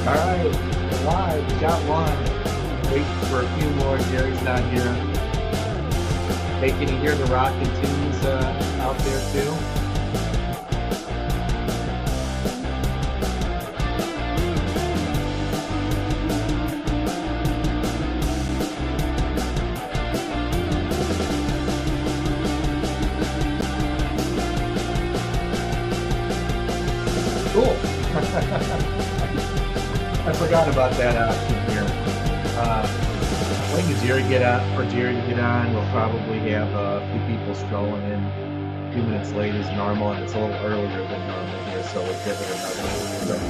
All right, we're live. We got one. Waiting for a few more. Jerry's not here. Hey, can you hear the rockin' tunes out there too? Cool. I forgot about that option here. Waiting for Jerry to get on. We'll probably have a few people strolling in a few minutes late as normal, and it's a little earlier than normal here, so we'll give it another 30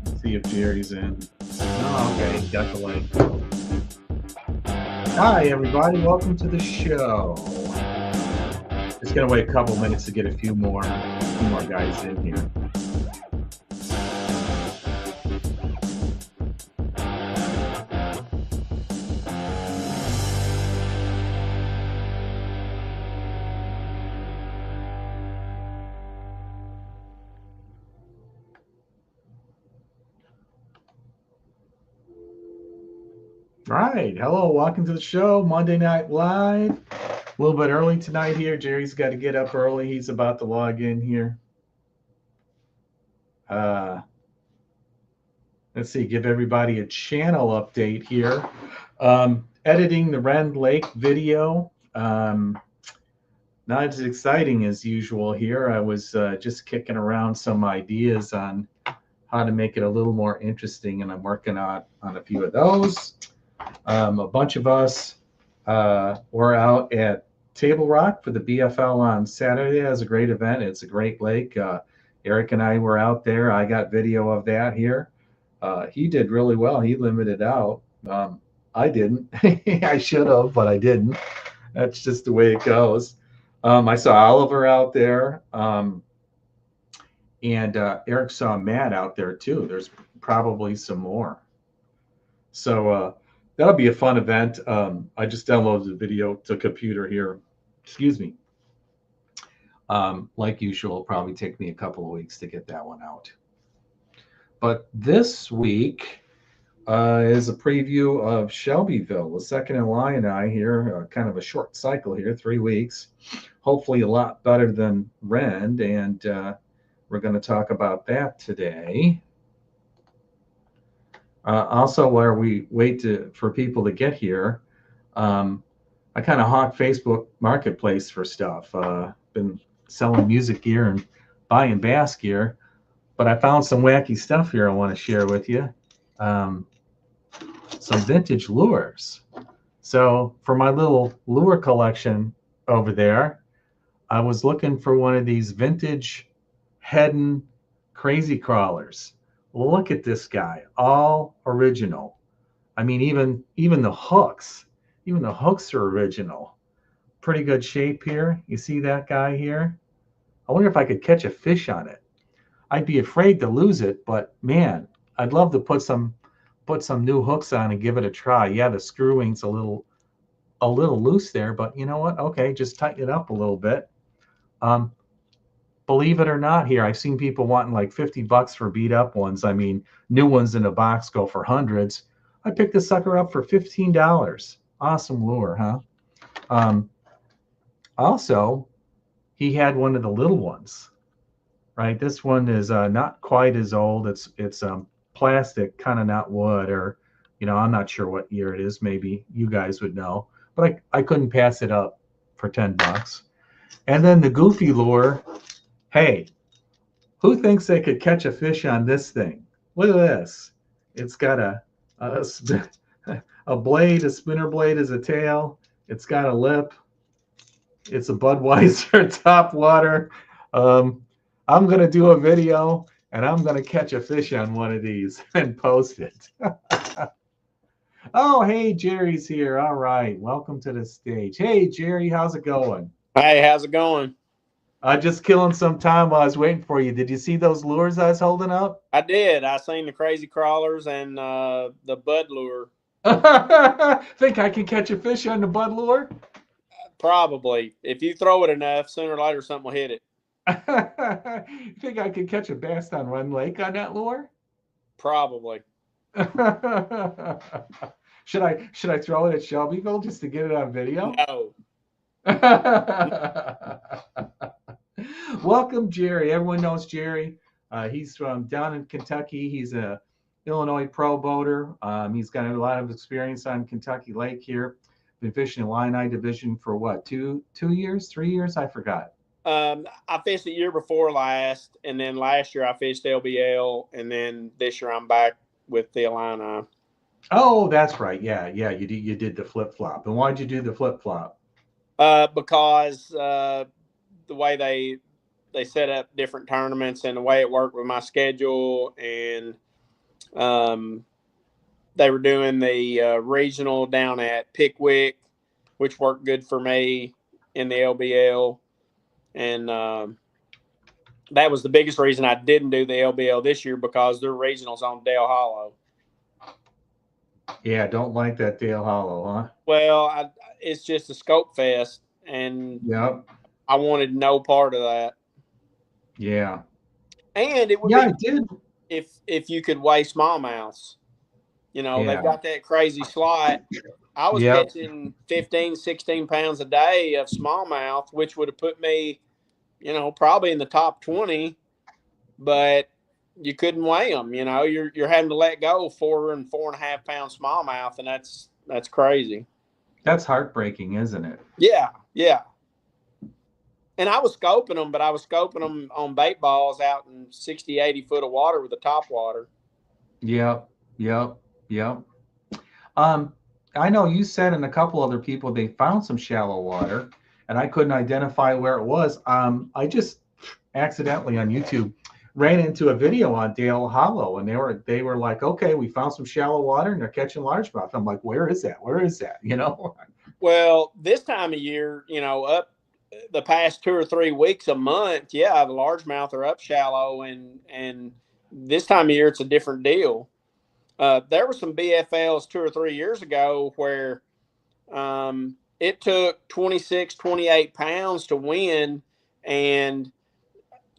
minutes. See if Jerry's in. Oh, okay, he's got the link. Hi, everybody. Welcome to the show. Just gonna wait a couple minutes to get a few more guys in here. All right, hello, welcome to the show, Monday Night Live. A little bit early tonight here. Jerry's got to get up early. He's about to log in here. Let's see, give everybody a channel update here. Editing the Rend Lake video. Not as exciting as usual here. I was just kicking around some ideas on how to make it a little more interesting, and I'm working on a few of those. A bunch of us were out at Table Rock for the BFL on Saturday. It was a great event. It's a great lake. Eric and I were out there. I got video of that here. He did really well. He limited out. I didn't. I should have, but I didn't. That's just the way it goes. I saw Oliver out there. And Eric saw Matt out there too. There's probably some more. So that'll be a fun event. I just downloaded the video to computer here. Excuse me. Like usual, it'll probably take me a couple of weeks to get that one out. But this week is a preview of Shelbyville, the second in line here. Kind of a short cycle here, 3 weeks. Hopefully a lot better than Rend, and we're going to talk about that today. Also, while we wait for people to get here, I kind of hawk Facebook Marketplace for stuff. Been selling music gear and buying bass gear, but I found some wacky stuff here I want to share with you. Some vintage lures. So for my little lure collection over there, I was looking for one of these vintage Heddon crazy crawlers. Look at this guy, all original. I mean, even the hooks are original. Pretty good shape here. You see that guy here? I wonder if I could catch a fish on it. I'd be afraid to lose it, but man, I'd love to put some new hooks on and give it a try. Yeah, the screwing's a little loose there, but you know what? Okay, just tighten it up a little bit. Believe it or not, here I've seen people wanting like $50 for beat up ones. I mean, new ones in a box go for hundreds. I picked this sucker up for $15. Awesome lure, huh? Also, he had one of the little ones, right? This one is not quite as old. It's plastic, kind of not wood, or I'm not sure what year it is. Maybe you guys would know, but I couldn't pass it up for $10. And then the goofy lure. Hey, who thinks they could catch a fish on this thing? Look at this. It's got a blade, a spinner blade as a tail. It's got a lip. It's a Budweiser top water. I'm going to do a video, and I'm going to catch a fish on one of these and post it. Oh, hey, Jerry's here. All right. Welcome to the stage. Hey, Jerry, how's it going? Hey, how's it going? Just killing some time while I was waiting for you. Did you see those lures I was holding up? I did. I seen the crazy crawlers and the bud lure. Think I can catch a fish on the bud lure? Probably. If you throw it enough, sooner or later something will hit it. You think I could catch a bass on Run Lake on that lure? Probably. Should I throw it at Shelbyville just to get it on video? No. Welcome, Jerry. Everyone knows Jerry. He's from down in Kentucky. He's a Illinois pro boater. He's got a lot of experience on Kentucky Lake here. Been fishing the Line Eye division for what, 2 years, 3 years? I forgot. I fished the year before last, and then last year I fished LBL, and then this year I'm back with the Illini. Oh, that's right. Yeah. You did the flip flop. And why'd you do the flip flop? Because the way they set up different tournaments and the way it worked with my schedule, and they were doing the regional down at Pickwick, which worked good for me in the LBL. And that was the biggest reason I didn't do the LBL this year, because their regionals on Dale Hollow. Yeah, don't like that Dale Hollow, huh? Well, it's just a scope fest, and Yep. I wanted no part of that. Yeah. And it would Yeah, be I did. if you could weigh smallmouths. You know, Yeah. they've got that crazy slot. I was Yep. catching 15, 16 pounds a day of smallmouth, which would have put me, you know, probably in the top 20, but you couldn't weigh them. You know, you're having to let go 4 and 4.5 pound smallmouth, and that's crazy. That's heartbreaking, isn't it? Yeah. And I was scoping them, but I was scoping them on bait balls out in 60, 80 foot of water with the top water. Yep. I know you said, and a couple other people, they found some shallow water, and I couldn't identify where it was. I just accidentally on YouTube ran into a video on Dale Hollow, and they were like, okay, we found some shallow water and they're catching largemouth. I'm like, where is that? You know? Well, this time of year, you know, up the past 2 or 3 weeks a month, yeah, the largemouth are up shallow, and this time of year it's a different deal. There were some BFLs 2 or 3 years ago where it took 26, 28 pounds to win, and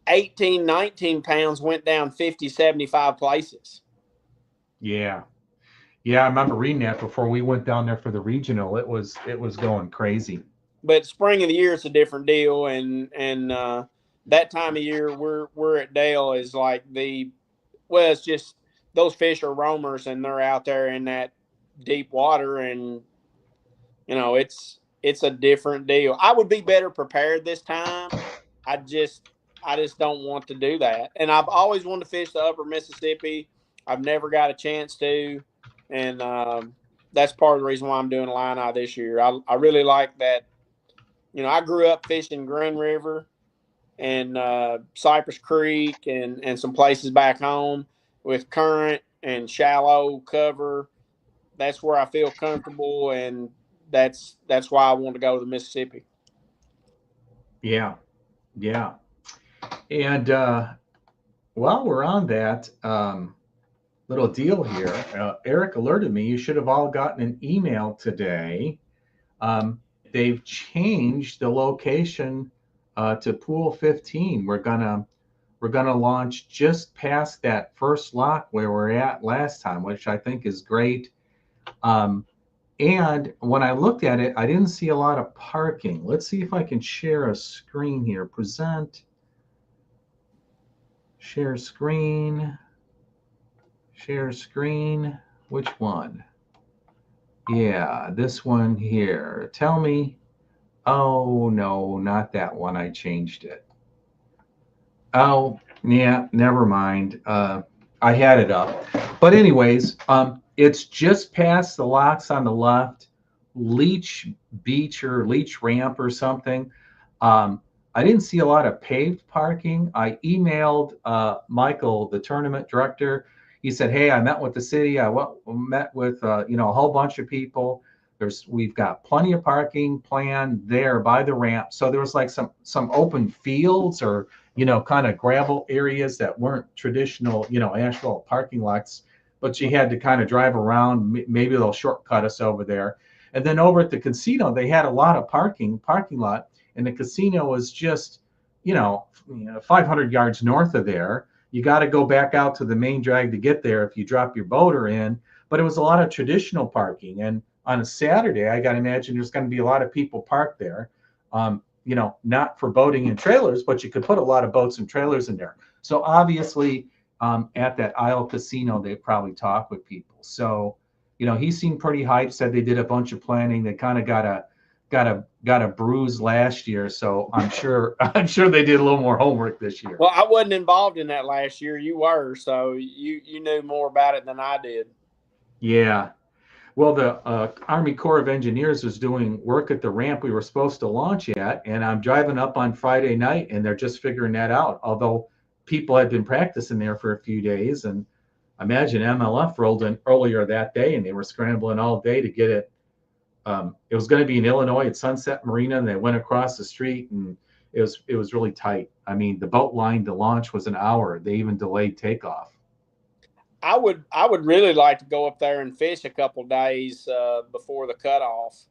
18, 19 pounds went down 50, 75 places. Yeah. I remember reading that before we went down there for the regional. It was going crazy. But spring of the year, it's a different deal, and that time of year we're at Dale is like it's just those fish are roamers, and they're out there in that deep water, and you know it's a different deal. I would be better prepared this time. I just don't want to do that, and I've always wanted to fish the upper Mississippi. I've never got a chance to, and that's part of the reason why I'm doing Line Eye this year. I really like that. You know, I grew up fishing Green River and Cypress Creek and some places back home with current and shallow cover. That's where I feel comfortable, and that's why I want to go to the Mississippi. Yeah. And while we're on that little deal here, Eric alerted me you should have all gotten an email today. They've changed the location to Pool 15. We're gonna launch just past that first lock where we're at last time, which I think is great. And when I looked at it, I didn't see a lot of parking. Let's see if I can share a screen here. Present, share screen, Which one? Yeah, this one here. Tell me. Oh, no, not that one. I changed it. Oh, yeah, never mind. I had it up. But anyways, it's just past the locks on the left, Leech Beach or Leech Ramp or something. I didn't see a lot of paved parking. I emailed Michael, the tournament director. He said, "Hey, I met with the city. Met with a whole bunch of people. We've got plenty of parking planned there by the ramp." So there was like some open fields or kind of gravel areas that weren't traditional asphalt parking lots, but you had to kind of drive around. Maybe they'll shortcut us over there. And then over at the casino, they had a lot of parking lot, and the casino was just 500 yards north of there. You got to go back out to the main drag to get there if you drop your boater in. But it was a lot of traditional parking. And on a Saturday, I got to imagine there's going to be a lot of people parked there. Not for boating and trailers, but you could put a lot of boats and trailers in there. So obviously, at that Isle Casino, they probably talk with people. So, he seemed pretty hyped. Said they did a bunch of planning. They kind of got a bruise last year, so I'm sure they did a little more homework this year. Well, I wasn't involved in that last year. You were, so you knew more about it than I did. Yeah. Well, the Army Corps of Engineers was doing work at the ramp we were supposed to launch at, and I'm driving up on Friday night, and they're just figuring that out. Although people had been practicing there for a few days, and I imagine MLF rolled in earlier that day, and they were scrambling all day to get it. It was going to be in Illinois at Sunset Marina, and they went across the street, and it was really tight. I mean, the boat line to launch was an hour. They even delayed takeoff. I would really like to go up there and fish a couple days before the cutoff.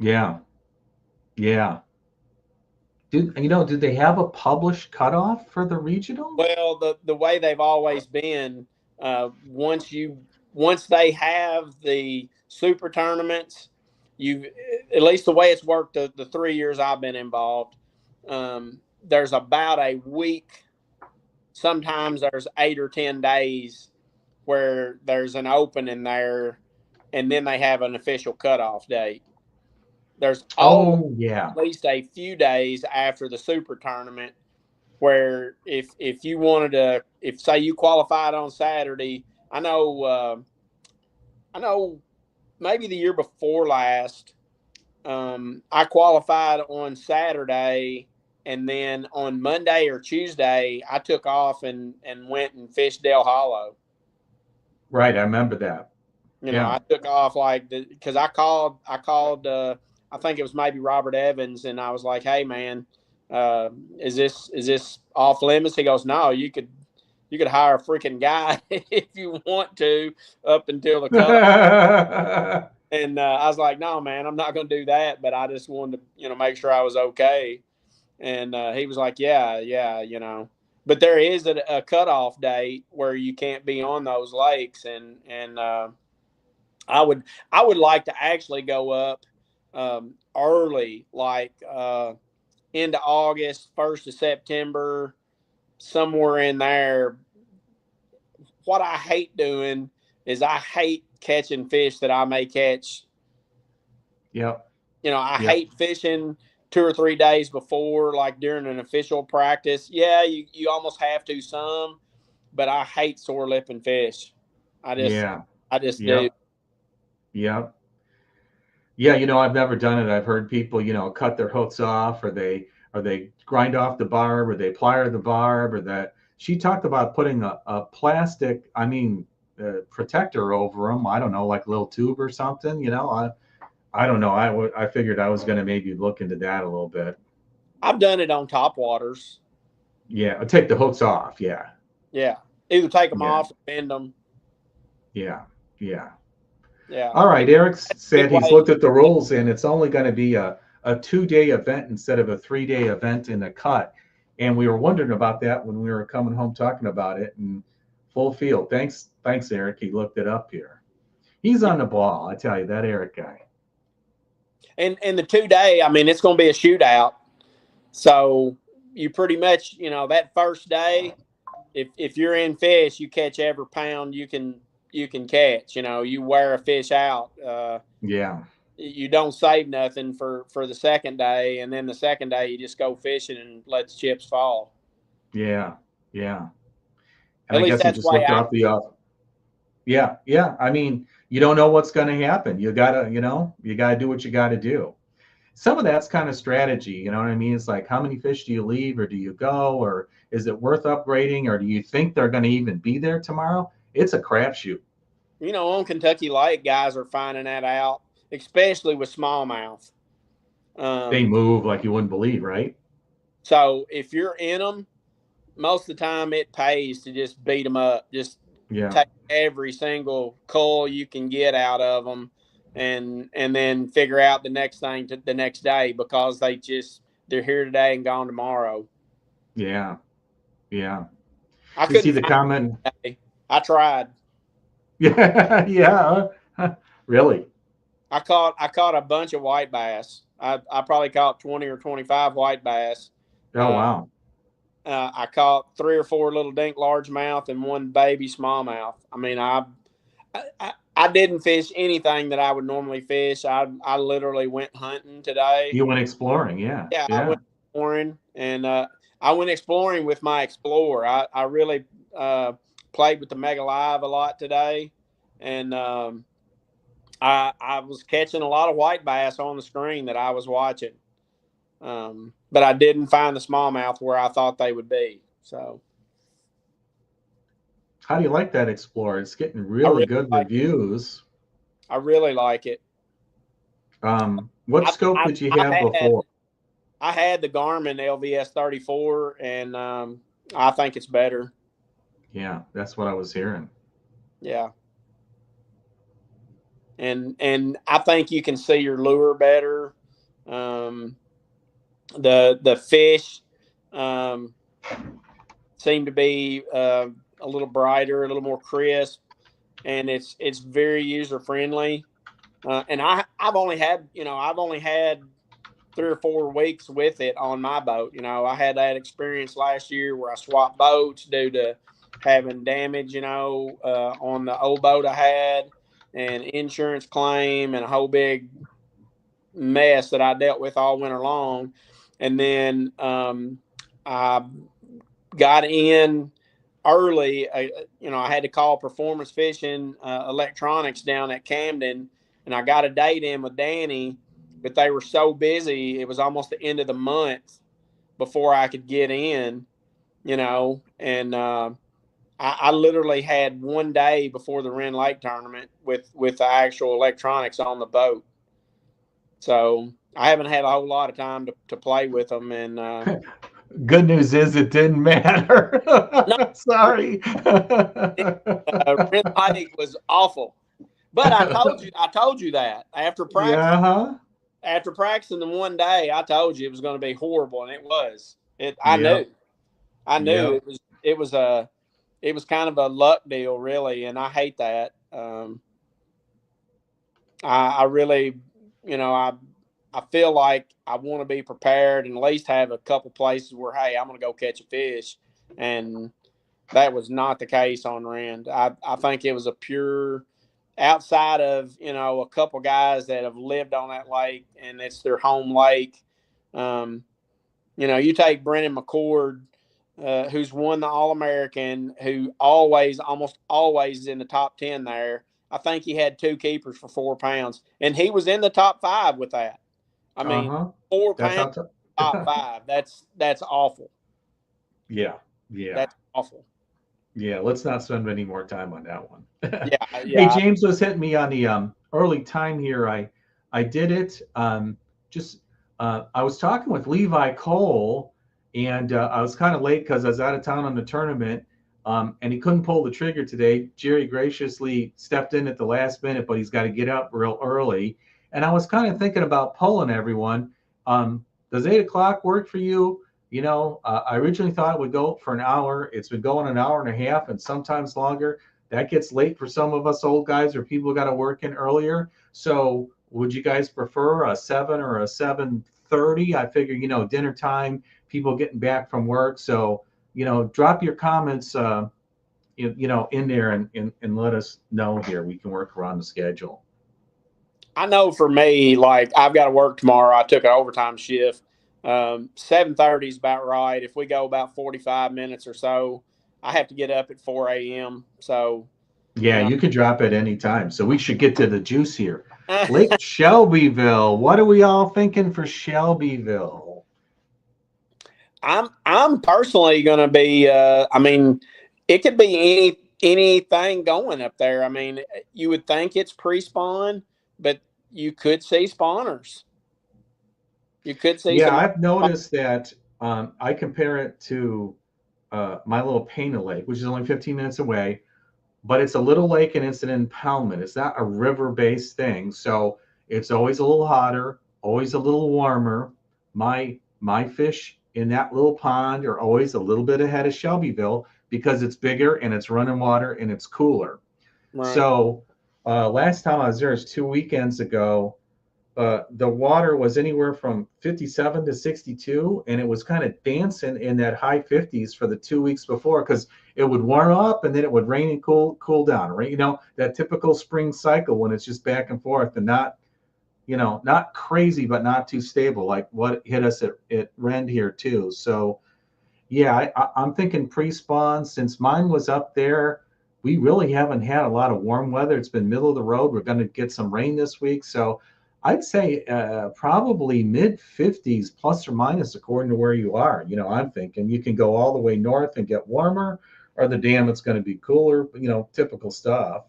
Yeah. Did they have a published cutoff for the regional? Well, the way they've always been, once they have the super tournaments, at least the way it's worked the 3 years I've been involved, there's about a week. Sometimes there's 8 or 10 days where there's an opening there, and then they have an official cutoff date. There's at least a few days after the super tournament where if you wanted to, if say you qualified on Saturday, I know maybe the year before last, I qualified on Saturday, and then on Monday or Tuesday, I took off and went and fished Del Hollow. Right, I remember that. I took off because I called. I think it was maybe Robert Evans, and I was like, "Hey, man, is this off limits?" He goes, "No, you could hire a freaking guy if you want to up until the cutoff." And I was like, "No, man, I'm not going to do that." But I just wanted to, make sure I was okay. And he was like, "Yeah, But there is a cutoff date where you can't be on those lakes, and I would like to actually go up early, like into August, 1st of September, somewhere in there. What I hate doing is I hate catching fish that I may catch. Yep. I hate fishing 2 or 3 days before, like during an official practice. Yeah, you almost have to some, but I hate sore lipping fish. I just do. Yep. Yeah, I've never done it. I've heard people, cut their hooks off, or they grind off the barb, or they plier the barb, or that. She talked about putting a plastic, protector over them. I don't know, like a little tube or something. I don't know. I figured I was going to maybe look into that a little bit. I've done it on top waters. Yeah, take the hooks off. Yeah. Yeah, either take them off or bend them. Yeah. Yeah. All right. Eric said he's looked at the rules, and it's only going to be a 2-day event instead of a 3-day event in the cut. And we were wondering about that when we were coming home talking about it. And full field. Thanks, Eric. He looked it up here. He's on the ball. I tell you, that Eric guy. And the 2-day, it's going to be a shootout. So you pretty much, that first day, if you're in fish, you catch every pound you can catch. You wear a fish out. Yeah. You don't save nothing for the second day, and then the second day you just go fishing and let the chips fall. Yeah. And at least that's why I off the Yeah. You don't know what's going to happen. You gotta do what you gotta do. Some of that's kind of strategy, you know what I mean? It's like, how many fish do you leave, or do you go, or is it worth upgrading, or do you think they're going to even be there tomorrow? It's a crapshoot. On Kentucky Lake, guys are finding that out, especially with smallmouth. They move like you wouldn't believe, right? So if you're in them, most of the time it pays to just beat them up. Just take every single cull you can get out of them, and then figure out the next thing the next day, because they're here today and gone tomorrow. Yeah. Yeah. I You see couldn't the find comment? it. I tried. Yeah. Yeah. Really? I caught a bunch of white bass. I probably caught 20 or 25 white bass. Oh, Uh, wow. I caught 3 or 4 little dink largemouth and one baby smallmouth. I mean, I didn't fish anything that I would normally fish. I literally went hunting today. You went exploring. Yeah. Yeah, I Yeah. went exploring, and I went exploring with my Explorer. I really played with the Mega Live a lot today, and I was catching a lot of white bass on the screen that I was watching, but I didn't find the smallmouth where I thought they would be. So How do you like that Explorer? It's getting I really really good like reviews. I really like it. What I scope I, did you have I had before? I had the Garmin LVS 34, and I think it's better. Yeah, that's what I was hearing. Yeah, and I think you can see your lure better. Um, the fish um, seem to be a little brighter, a little more crisp, and it's very user friendly. And I've only had 3 or 4 weeks with it on my boat. I had that experience last year where I swapped boats due to having damage, on the old boat I had, and insurance claim and a whole big mess that I dealt with all winter long. And then I got in early. I had to call Performance Fishing Electronics down at Camden, and I got a date in with Danny, but they were so busy. It was almost the end of the month before I could get in, and I literally had one day before the Wren Lake tournament with the actual electronics on the boat. So I haven't had a whole lot of time to play with them, and Good news is it didn't matter. no, Sorry. Red Lake was awful. But I told you that Yeah, huh? after practicing the one day, I told you it was going to be horrible, and it was. I knew, Yep. I knew Yep. it was kind of a luck deal, really, and I hate that. I really, I feel like I want to be prepared and at least have a couple places where, hey, I'm going to go catch a fish, and that was not the case on Rand. I think it was a pure outside of a couple guys that have lived on that lake and it's their home lake. Um, you take Brennan McCord, who's won the All American, who almost always is in the top 10 there. I think he had 2 keepers for 4 pounds, and he was in the top 5 with that. I mean, Uh-huh. 4 pounds That's how top 5. That's awful. Yeah. Yeah. That's awful. Yeah. Let's not spend any more time on that one. Yeah, Hey, yeah. James was hitting me on the early time here. I did it. Just I was talking with Levi Cole, and I was kind of late because I was out of town on the tournament, and he couldn't pull the trigger today. Jerry graciously stepped in at the last minute, but he's got to get up real early. And I was kind of thinking about pulling everyone. Does 8 o'clock work for you? I originally thought it would go for an hour. It's been going an hour and a half, and sometimes longer. That gets late for some of us old guys or people got to work in earlier. So would you guys prefer a 7 or a 7:30? I figure, dinner time, people getting back from work. So, drop your comments, in there and let us know here. We can work around the schedule. I know for me, like I've got to work tomorrow. I took an overtime shift. 7:30 is about right. If we go about 45 minutes or so, I have to get up at 4 a.m. So, Yeah, you know, you could drop it anytime. So we should get to the juice here. Lake Shelbyville. What are we all thinking for Shelbyville? I'm personally going to be. I mean, it could be anything going up there. I mean, you would think it's pre-spawn, but you could see spawners. You could see Yeah, some. I've noticed that I compare it to my little Painted Lake, which is only 15 minutes away, but it's a little lake and it's an impoundment. It's not a river-based thing, so it's always a little hotter, always a little warmer. My fish in that little pond are always a little bit ahead of Shelbyville because it's bigger and it's running water and it's cooler. Right. So last time I was there was 2 weekends ago. The water was anywhere from 57 to 62, and it was kind of dancing in that high 50s for the 2 weeks before because it would warm up and then it would rain and cool down, right? You know, that typical spring cycle when it's just back and forth and not, you know, not crazy, but not too stable, like what hit us at Rend here too. So yeah, I'm thinking pre-spawn. Since mine was up there, we really haven't had a lot of warm weather. It's been middle of the road. We're going to get some rain this week. So I'd say probably mid 50s plus or minus according to where you are. You know, I'm thinking you can go all the way north and get warmer, or the dam it's going to be cooler, you know, typical stuff.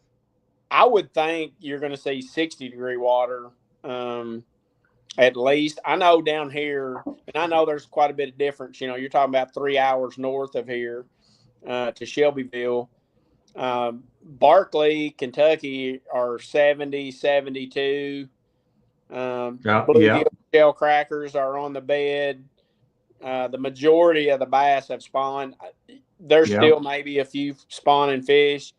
I would think you're going to see 60-degree water. At least I know down here, and I know there's quite a bit of difference. You know, you're talking about 3 hours north of here to Shelbyville. Barkley, Kentucky are 70, 72. Bluegill shell crackers are on the bed. The majority of the bass have spawned. There's still maybe a few spawning fish,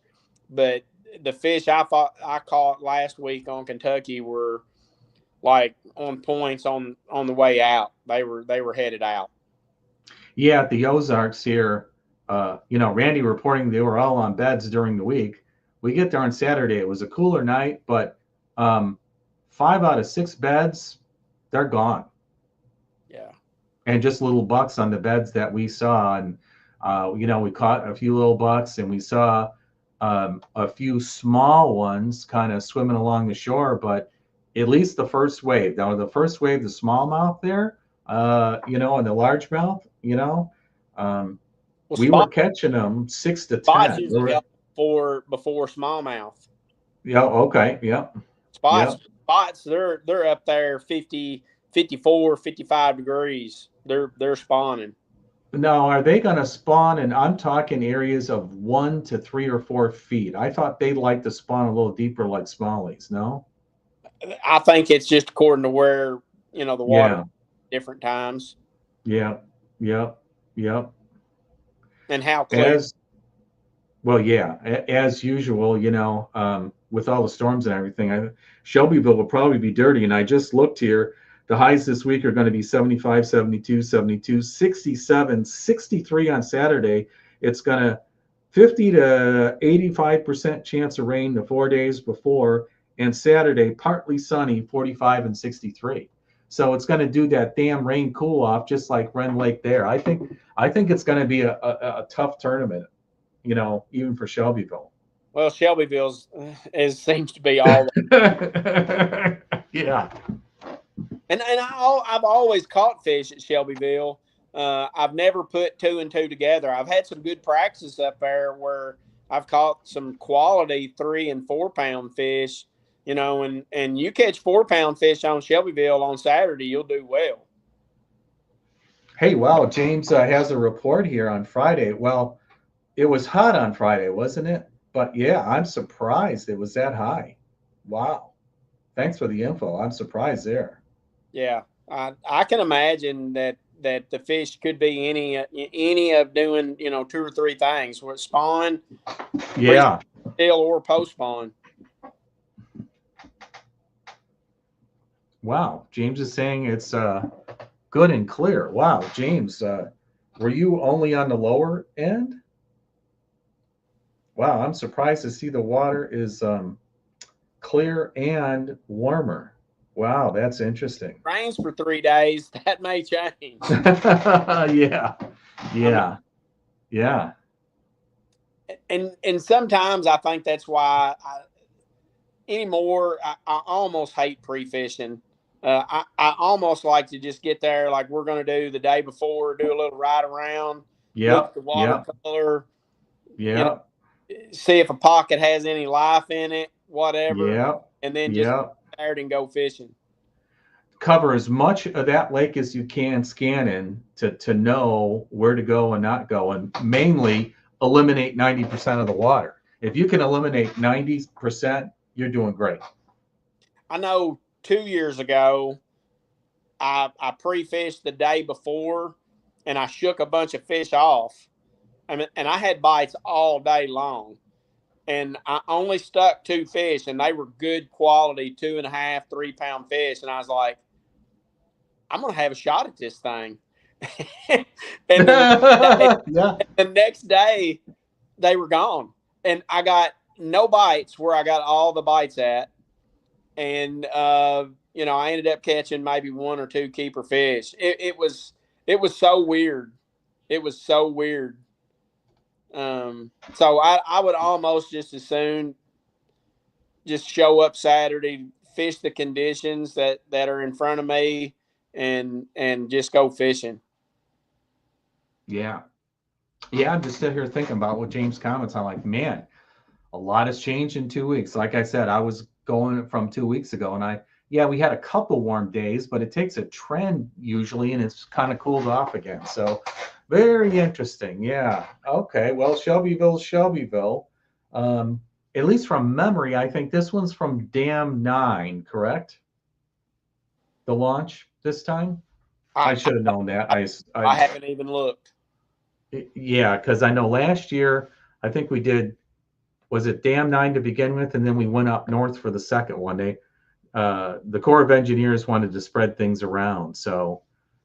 but the fish I caught last week on Kentucky were like on points on the way out. They were headed out. Yeah, at the Ozarks here, you know, Randy reporting they were all on beds during the week. We get there on Saturday. It was a cooler night, but 5 out of 6 beds, they're gone. Yeah. And just little bucks on the beds that we saw. And, you know, we caught a few little bucks and we saw a few small ones kind of swimming along the shore, but at least the first wave. Now, the first wave, the smallmouth there, you know, and the largemouth, you know, we were catching them 6 to 10. Spots usually go before smallmouth. Yeah. Okay. Yeah. Spots, they're up there 50, 54, 55 degrees. They're spawning. Now, are they going to spawn? And I'm talking areas of 1 to 3 or 4 feet. I thought they'd like to spawn a little deeper, like smallies. No. I think it's just according to where, you know, the water different times. Yeah. Yep. Yep. And how clear. As usual, you know, with all the storms and everything, Shelbyville will probably be dirty. And I just looked here. The highs this week are going to be 75, 72, 72, 67, 63 on Saturday. It's going to 50 to 85% chance of rain the 4 days before. And Saturday, partly sunny, 45 and 63. So it's going to do that damn rain cool off, just like Rend Lake there. I think it's going to be a tough tournament, you know, even for Shelbyville. Well, Shelbyville's seems to be all. Yeah. And I've always caught fish at Shelbyville. I've never put 2 and 2 together. I've had some good practices up there where I've caught some quality 3 and 4 pound fish, you know, and you catch 4 pound fish on Shelbyville on Saturday, you'll do well. Hey, wow, James has a report here on Friday. Well, it was hot on Friday, wasn't it? But yeah, I'm surprised it was that high. Wow. Thanks for the info. I'm surprised there. Yeah, I can imagine that the fish could be any of doing, you know, 2 or 3 things. Where spawn, still or post spawn. Wow, James is saying it's good and clear. Wow, James, were you only on the lower end? Wow, I'm surprised to see the water is clear and warmer. Wow, that's interesting. Rains for 3 days, that may change. Yeah. And sometimes I think that's why anymore I almost hate pre-fishing. I almost like to just get there like we're going to do the day before, do a little ride around, look at the watercolor, you know, see if a pocket has any life in it, whatever, and then just get tired and go fishing. Cover as much of that lake as you can scanning to know where to go and not go, and mainly eliminate 90% of the water. If you can eliminate 90%, you're doing great. I know 2 years ago, I pre-fished the day before, and I shook a bunch of fish off. I mean, and I had bites all day long, and I only stuck 2 fish, and they were good quality 2.5, 3 pound fish. And I was like, I'm gonna have a shot at this thing. And Yeah. the next day, they were gone, and I got no bites where I got all the bites at. And you know, I ended up catching maybe 1 or 2 keeper fish. It was so weird. It was so weird. So I would almost just as soon just show up Saturday, fish the conditions that are in front of me, and just go fishing. Yeah. Yeah, I'm just sitting here thinking about what James comments. I'm like, man, a lot has changed in 2 weeks. Like I said, I was going from 2 weeks ago, and yeah, we had a couple warm days, but it takes a trend usually, and it's kind of cooled off again. So very interesting. Yeah. Okay. Well, Shelbyville. At least from memory, I think this one's from Dam 9, correct? The launch this time? I should have known that. I haven't even looked. Yeah, because I know last year, I think we did, was it Dam 9 to begin with, and then we went up north for the second one. The Corps of Engineers wanted to spread things around, so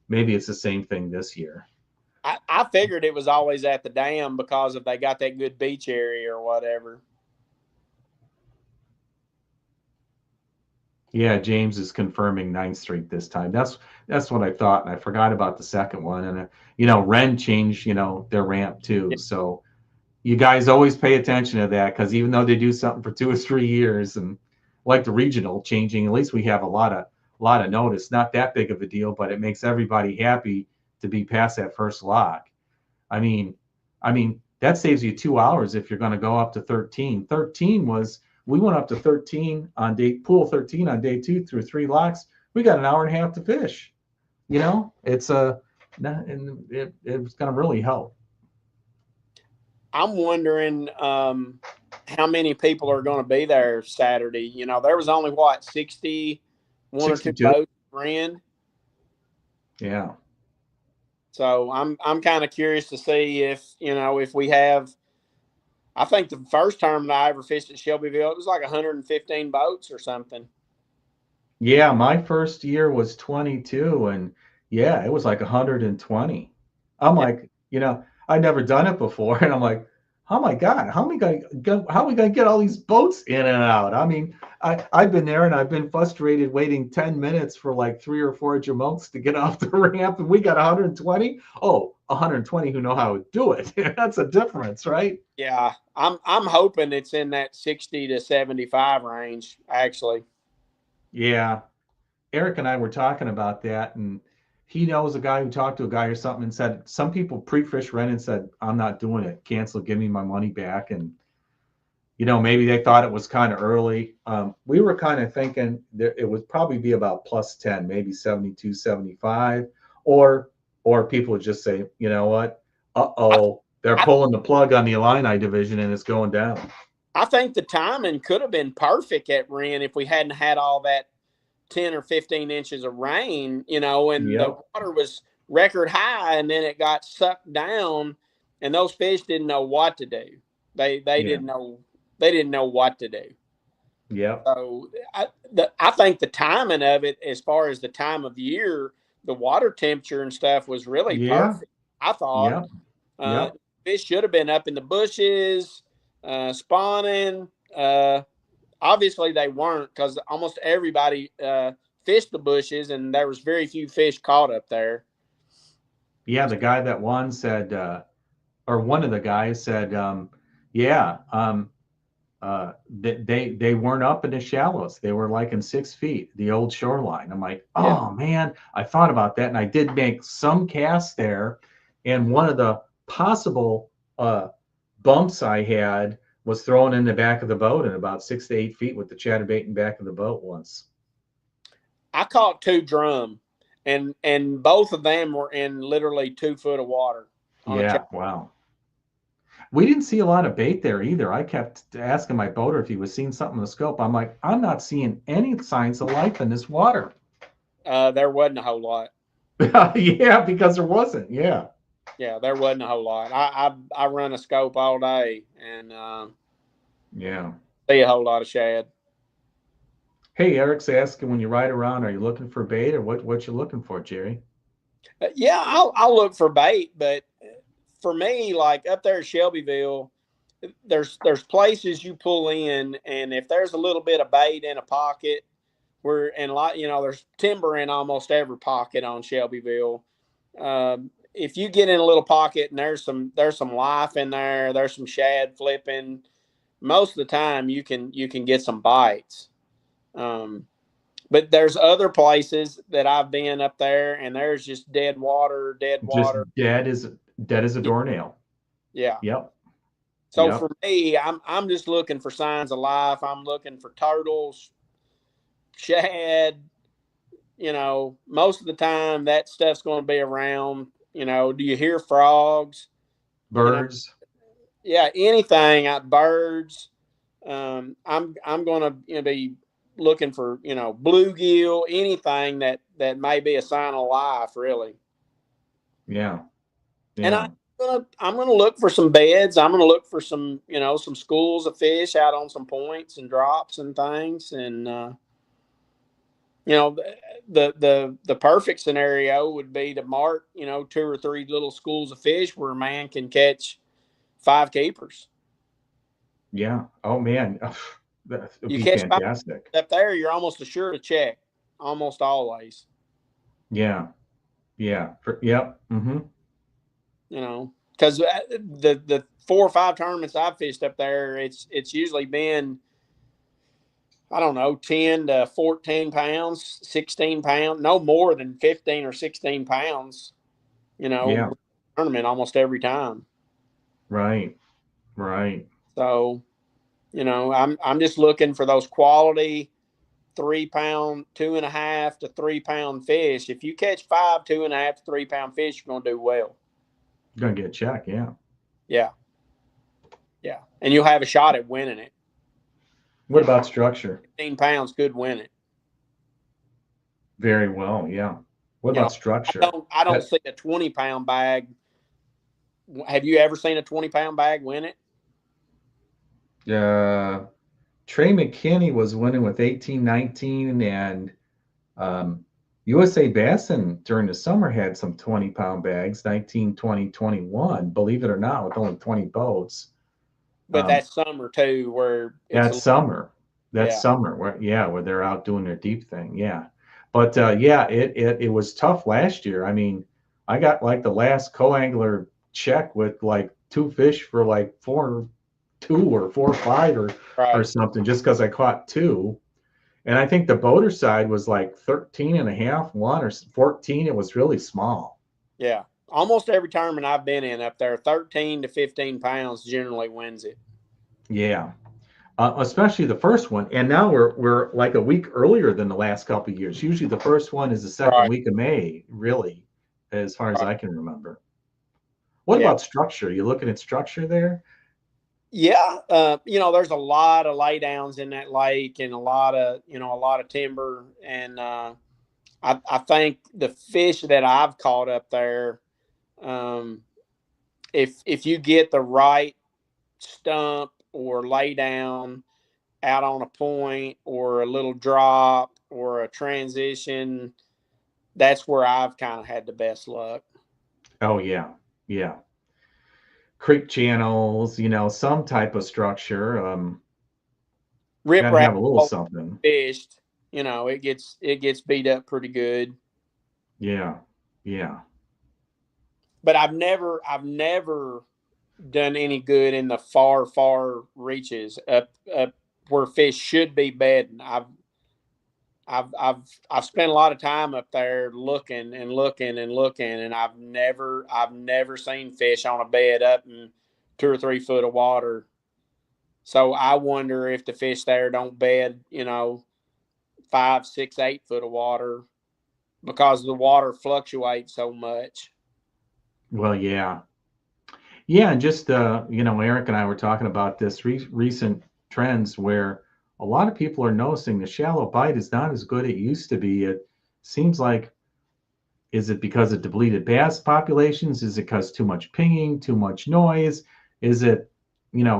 maybe it's the same thing this year. I figured it was always at the dam because if they got that good beach area or whatever. Yeah, James is confirming 9th Street this time. That's what I thought, and I forgot about the second one. And Ren changed their ramp too. Yeah. So you guys always pay attention to that, because even though they do something for 2 or 3 years, and like the regional changing, at least we have a lot of notice. Not that big of a deal, but it makes everybody happy to be past that first lock. I mean, that saves you 2 hours if you're going to go up to 13. 13 was, we went up to 13 on pool 13 on day 2 through 3 locks. We got an hour and a half to fish. It's it was going to really help. I'm wondering how many people are going to be there Saturday. There was only 61 or 2 boats ran. Yeah. So I'm kind of curious to see if we have. I think the first term that I ever fished at Shelbyville, it was like 115 boats or something. Yeah, my first year was 22, and yeah, it was like 120. I'm like, I'd never done it before, and I'm like, oh my God, how are we gonna get all these boats in and out? I mean, I've been there, and I've been frustrated waiting 10 minutes for like 3 or 4 jamokes to get off the ramp, and we got 120. Oh, 120 who know how to do it. That's a difference, right? Yeah, I'm hoping it's in that 60 to 75 range, actually. Yeah, Eric and I were talking about that, and he knows a guy who talked to a guy or something and said some people pre-fish Ren and said, I'm not doing it, cancel, give me my money back. And maybe they thought it was kind of early. We were kind of thinking that it would probably be about plus 10, maybe 72, 75, or people would just say, you know what, they're pulling the plug on the Illini division and it's going down. I think the timing could have been perfect at Ren if we hadn't had all that 10 or 15 inches of rain, and the water was record high, and then it got sucked down, and those fish didn't know what to do. They didn't know what to do. Yeah. So I think the timing of it, as far as the time of year, the water temperature and stuff was really perfect. I thought. Fish should have been up in the bushes, spawning. Obviously, they weren't, because almost everybody fished the bushes, and there was very few fish caught up there. Yeah, the guy that won said, or one of the guys said, they weren't up in the shallows. They were like in 6 feet, the old shoreline. I'm like, oh man, I thought about that, and I did make some casts there, and one of the possible bumps I had was thrown in the back of the boat in about 6 to 8 feet with the chatterbait in the back of the boat once. I caught 2 drum, and both of them were in literally 2 foot of water. Yeah, wow. We didn't see a lot of bait there either. I kept asking my boater if he was seeing something in the scope. I'm like, I'm not seeing any signs of life in this water. There wasn't a whole lot. Yeah, because there wasn't. Yeah. Yeah, there wasn't a whole lot. I run a scope all day and Yeah. see a whole lot of shad. Hey, Eric's asking, when you ride around, are you looking for bait or what you looking for, Jerry? Yeah, I'll look for bait, but for me, like up there at Shelbyville, there's places you pull in, and if there's a little bit of bait in a pocket, where and like there's timber in almost every pocket on Shelbyville. If you get in a little pocket and there's some life in there, there's some shad flipping. Most of the time, you can get some bites. Um, but there's other places that I've been up there, and there's just dead water, dead Just water. dead as a doornail. Yeah. Yep. So Yep. for me, I'm just looking for signs of life. I'm looking for turtles, shad. Most of the time that stuff's going to be around. Do you hear frogs? You know, Birds. yeah, anything. Birds. I'm going to be looking for bluegill, anything that may be a sign of life, really. Yeah. And Yeah. I'm gonna look for some beds. I'm gonna look for some schools of fish out on some points and drops and things. And you know, the perfect scenario would be to mark 2 or 3 little schools of fish where a man can catch 5 keepers. Yeah. Oh man. That would You be catch 5 fantastic. up there, you're almost assured to check, almost always. Yeah. Yeah. Yep. Mm-hmm. Because the 4 or 5 tournaments I've fished up there, it's usually been, I don't know, 10 to 14 pounds, 16 pounds, no more than 15 or 16 pounds, Yeah. tournament almost every time. Right. Right. So, I'm just looking for those quality 3 pound, 2.5 to 3 pound fish. If you catch 5, 2.5 to 3 pound fish, you're going to do well. Gonna get a check. Yeah. Yeah. Yeah. And you'll have a shot at winning it. What about structure? 15 pounds could win it. Very well. Yeah. What You know, about structure? I don't That see a 20-pound bag. Have you ever seen a 20-pound bag win it? uh Trey McKinney was winning with 18-19, and USA Bassin during the summer had some 20-pound bags, 19, 20, 21, believe it or not, with only 20 boats. But Um, that's summer too, where it's that's a summer. That's yeah, summer where they're out doing their deep thing. Yeah. But yeah, it was tough last year. I mean, I got like the last co-angler check with like 2 fish for like 4 or 5 or right, something, just because I caught 2. And I think the boater side was like 13 and a half, 1 or 14. It was really small. yeah. Almost every tournament I've been in up there, 13 to 15 pounds generally wins it. Yeah. Especially the first one. And now we're like a week earlier than the last couple of years. Usually the first one is the second Right, week of May, really, as far as right. I can remember. What Yeah, about structure? You looking at structure there? yeah. There's a lot of laydowns in that lake, and a lot of timber, and I think the fish that I've caught up there, um, if you get the right stump or lay down out on a point or a little drop or a transition, that's where I've kind of had the best luck. Oh yeah. Yeah. Creek channels, some type of structure. Rip Got to rap have a little something. fished, it gets beat up pretty good. Yeah. Yeah. But I've never done any good in the far reaches up where fish should be bedding. I've spent a lot of time up there looking and looking and looking, and I've never seen fish on a bed up in 2 or 3 foot of water. So I wonder if the fish there don't bed, 5, 6, 8 foot of water because the water fluctuates so much. Well, yeah. Yeah, and just Eric and I were talking about this recent trends where a lot of people are noticing the shallow bite is not as good as it used to be. It seems like Is it because of depleted bass populations? Is it because too much pinging, too much noise? Is it,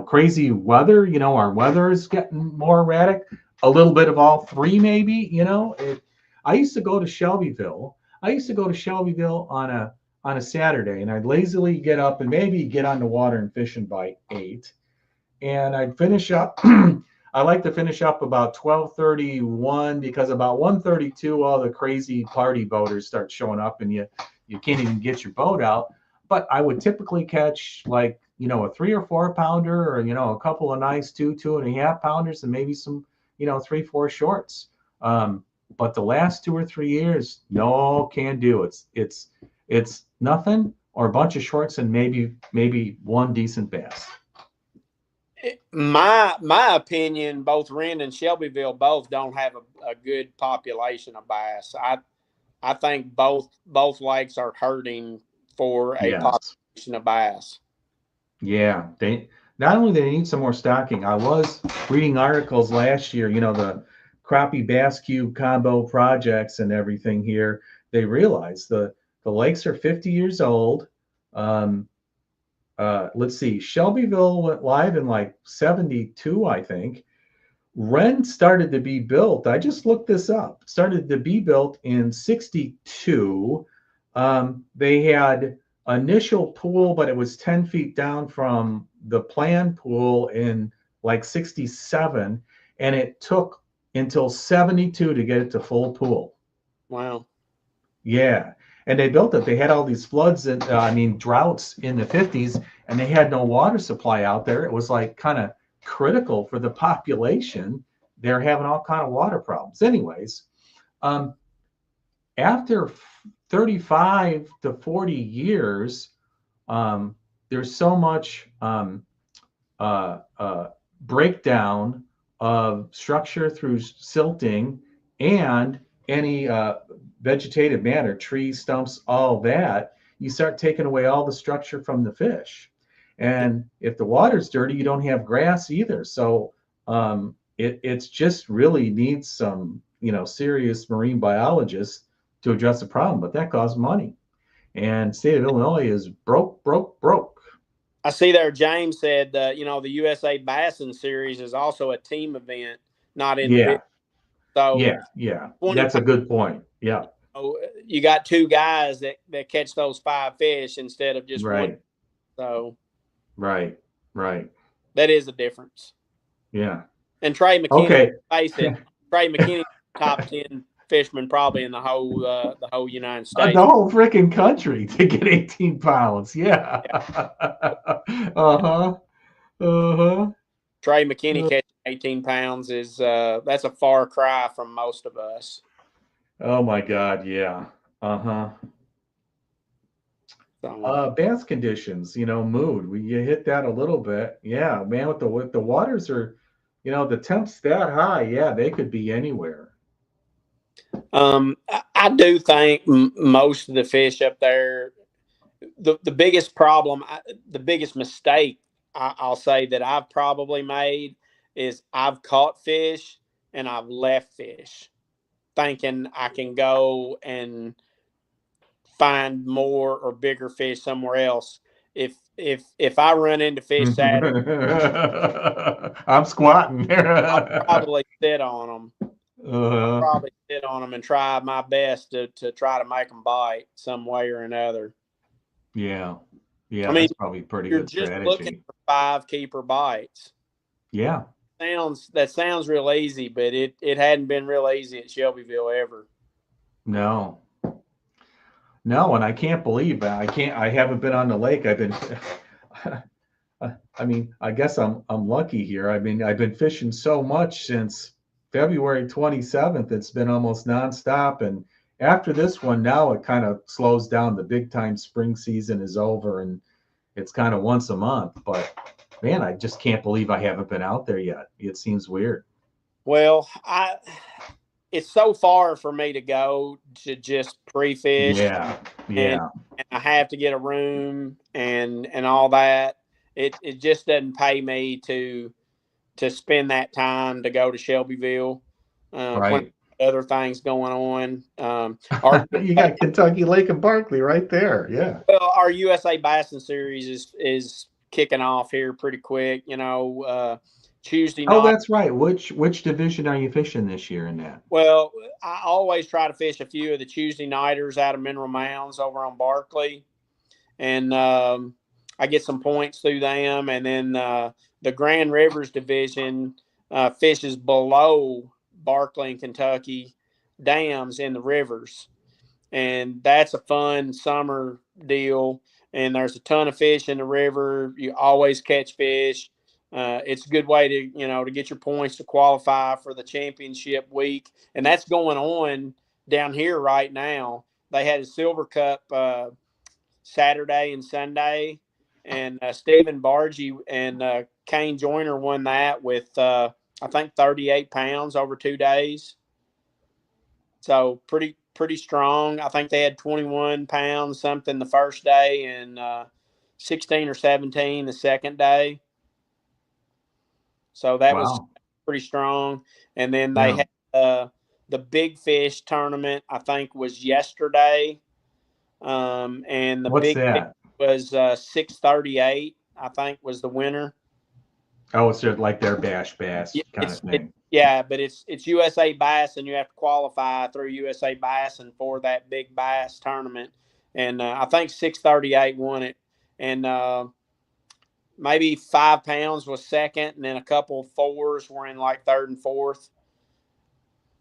crazy weather? Our weather is getting more erratic. A little bit of all three, maybe. I used to go to Shelbyville. I used to go to Shelbyville on a Saturday, and I'd lazily get up and maybe get on the water and fishing by 8, and I'd finish up. I like to finish up about 12:31 because about 1:32, all the crazy party boaters start showing up, and you can't even get your boat out. But I would typically catch like a 3 or 4 pounder, or a couple of nice 2.5 pounders, and maybe some 3-4 shorts. But the last 2 or 3 years, no, can do. It's nothing, or a bunch of shorts and maybe one decent bass. My opinion, both Rend and Shelbyville both don't have a good population of bass. I think both lakes are hurting for a population of bass. Yeah, they not only they need some more stocking. I was reading articles last year, the crappie bass cube combo projects and everything here. They realized the lakes are 50 years old. Let's see, Shelbyville went live in like 72, I think. Rend started to be built. I just looked this up. Started to be built in 62. They had initial pool, but it was 10 feet down from the planned pool in like 67. And it took until 72 to get it to full pool. Wow. Yeah. And they built it. They had all these floods and droughts in the 50s, and they had no water supply out there. It was like kind of critical for the population. They're having all kind of water problems. Anyways, after 35 to 40 years, there's so much breakdown of structure through silting and any vegetative matter, trees, stumps, all that. You start taking away all the structure from the fish. And if the water's dirty, you don't have grass either. So it's just really needs some, serious marine biologists to address the problem, but that costs money. And state of Illinois is broke. I see there James said the USA Bassin Series is also a team event, not individual. So yeah. That's a good point. Yeah. You got two guys that catch those 5 fish instead of just right. one. So right. That is a difference. Yeah. And Trey McKinney, face it, Trey McKinney, top 10 fisherman probably in the whole United States. The whole freaking country to get 18 pounds. Yeah. Trey McKinney catching 18 pounds is that's a far cry from most of us. Oh my God, yeah. Bass conditions, mood. You hit that a little bit. Yeah, man, with the waters are, the temps that high, yeah, they could be anywhere. I do think most of the fish up there, the biggest problem, the biggest mistake I'll say that I've probably made is I've caught fish and I've left fish thinking I can go and find more or bigger fish somewhere else. If I run into fish Saturday, I'm squatting. I'll probably sit on them. I'll probably sit on them and try my best to try to make them bite some way or another. Yeah, I mean, that's probably pretty good strategy. You're just looking for 5 keeper bites. Yeah. That sounds real easy, but it hadn't been real easy at Shelbyville ever. No, and I can't believe that. I haven't been on the lake. I've been I guess I'm lucky here. I've been fishing so much since February 27th. It's been almost nonstop, and after this one, now it kind of slows down. The big time spring season is over, and it's kind of once a month. But man, I just can't believe I haven't been out there yet. It seems weird. Well, it's so far for me to go to just pre-fish. Yeah. And I have to get a room and all that. It just doesn't pay me to spend that time to go to Shelbyville. Right. other things going on. You got Kentucky Lake and Barkley right there. Yeah. Well, our USA Bassin Series is kicking off here pretty quick. Tuesday Oh, night. that's right. Which division are you fishing this year in that? Well, I always try to fish a few of the Tuesday nighters out of Mineral Mounds over on Barkley, and I get some points through them. And then the Grand Rivers division fishes below Barkley and Kentucky dams in the rivers, and that's a fun summer deal. And there's a ton of fish in the river. You always catch fish. It's a good way to get your points to qualify for the championship week, and that's going on down here right now. They had a Silver Cup Saturday and Sunday, and Stephen Bargy and Kane Joyner won that with I think 38 pounds over 2 days. So pretty strong. I think they had 21 pounds something the first day and 16 or 17 the second day. So that was pretty strong. And then they had the Big Fish tournament, I think, was yesterday. And the What's Big Fish that? was 638, I think, was the winner. Oh, it's just like their bash bass kind of thing. Yeah, but it's USA Bass, and you have to qualify through USA Bass and for that big bass tournament. And I think 638 won it, and maybe 5 pounds was second, and then a couple of fours were in like third and fourth.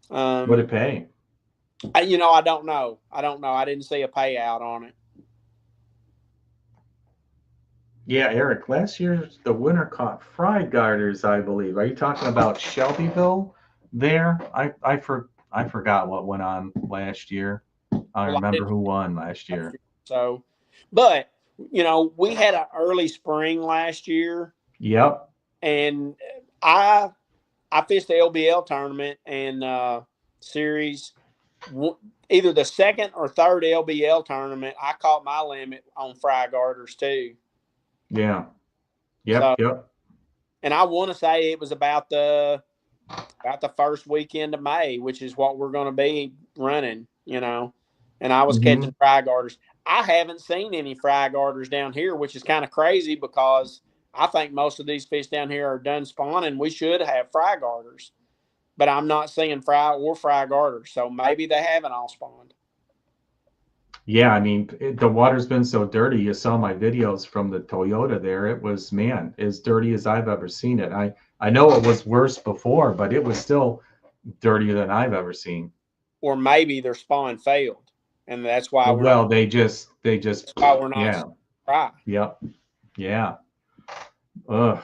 What did it pay? I don't know. I didn't see a payout on it. Yeah, Eric, last year the winner caught fried garters, I believe. Are you talking about Shelbyville there? I forgot what went on last year. I remember who won last year. So, but we had an early spring last year. Yep. And I fished the LBL tournament and series. Either the second or third LBL tournament, I caught my limit on fry garters too. Yeah. Yep. Yep. And I want to say it was about the first weekend of May, which is what we're going to be running, And I was catching fry garters. I haven't seen any fry garters down here, which is kind of crazy because I think most of these fish down here are done spawning. We should have fry garters, but I'm not seeing fry or fry garters. So maybe they haven't all spawned. Yeah, I mean, the water's been so dirty. You saw my videos from the Toyota there. It was, man, as dirty as I've ever seen it. I know it was worse before, but it was still dirtier than I've ever seen. Or maybe their spawn failed, and that's why they just that's why we're not fry. Yep. Yeah. Ugh.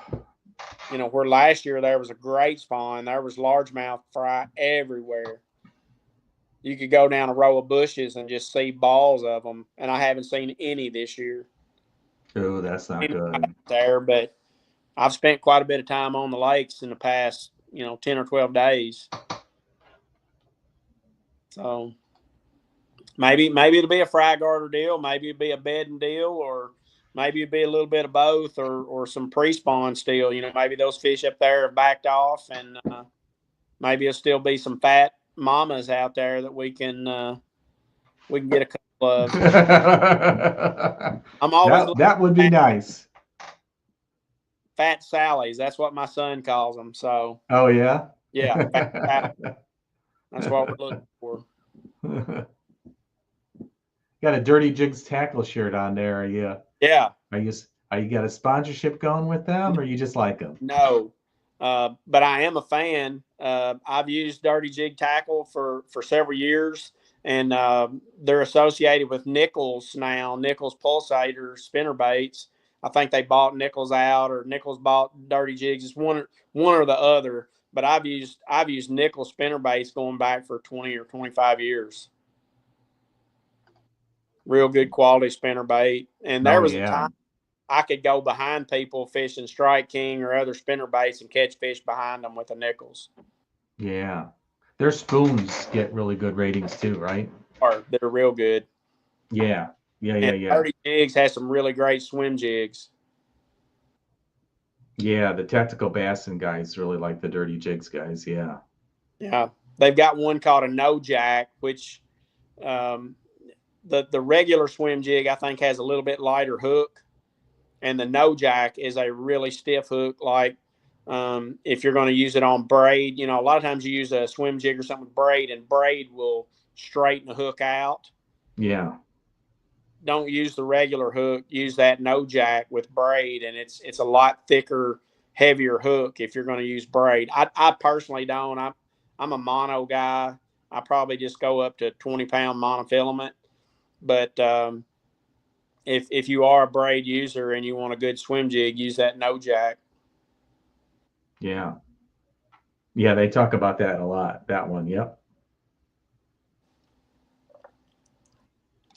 Where last year there was a great spawn, there was largemouth fry everywhere. You could go down a row of bushes and just see balls of them, and I haven't seen any this year. Oh, that's not good. There, but I've spent quite a bit of time on the lakes in the past, 10 or 12 days. So maybe it'll be a fry garter deal, maybe it'll be a bedding deal, or maybe it'll be a little bit of both, or some pre-spawn still. Maybe those fish up there have backed off, and maybe it'll still be some fat mamas out there that we can get a couple of. I'm always that would be nice. Fat Sallies, that's what my son calls them. So. Oh yeah. Yeah, fat that's what we're looking for. Got a Dirty Jigs tackle shirt on there. Are you? Yeah. Are you got a sponsorship going with them, or you just like them? No. But I am a fan. I've used Dirty Jig Tackle for several years, and they're associated with Nichols now. Nichols Pulsator spinner baits. I think they bought Nichols out, or Nichols bought Dirty Jigs. It's one or the other. But I've used Nichols spinner baits going back for 20 or 25 years. Real good quality spinner bait, and there was a time I could go behind people fishing Strike King or other spinner baits and catch fish behind them with the Nichols. Yeah. Their spoons get really good ratings too, right? They're real good. Yeah. Dirty Jigs has some really great swim jigs. Yeah, the Tactical Bassin guys really like the Dirty Jigs guys. Yeah. Yeah. they've got one called a no jack, which the regular swim jig I think has a little bit lighter hook, and the no jack is a really stiff hook. Like if you're going to use it on braid, you know, a lot of times you use a swim jig or something with braid, and braid will straighten the hook out. Yeah. Don't use the regular hook. Use that no jack with braid, and it's a lot thicker, heavier hook if you're going to use braid. I personally don't. I'm a mono guy. I probably just go up to 20-pound monofilament. But if you are a braid user and you want a good swim jig, use that no jack. Yeah. Yeah, they talk about that a lot. That one, yep.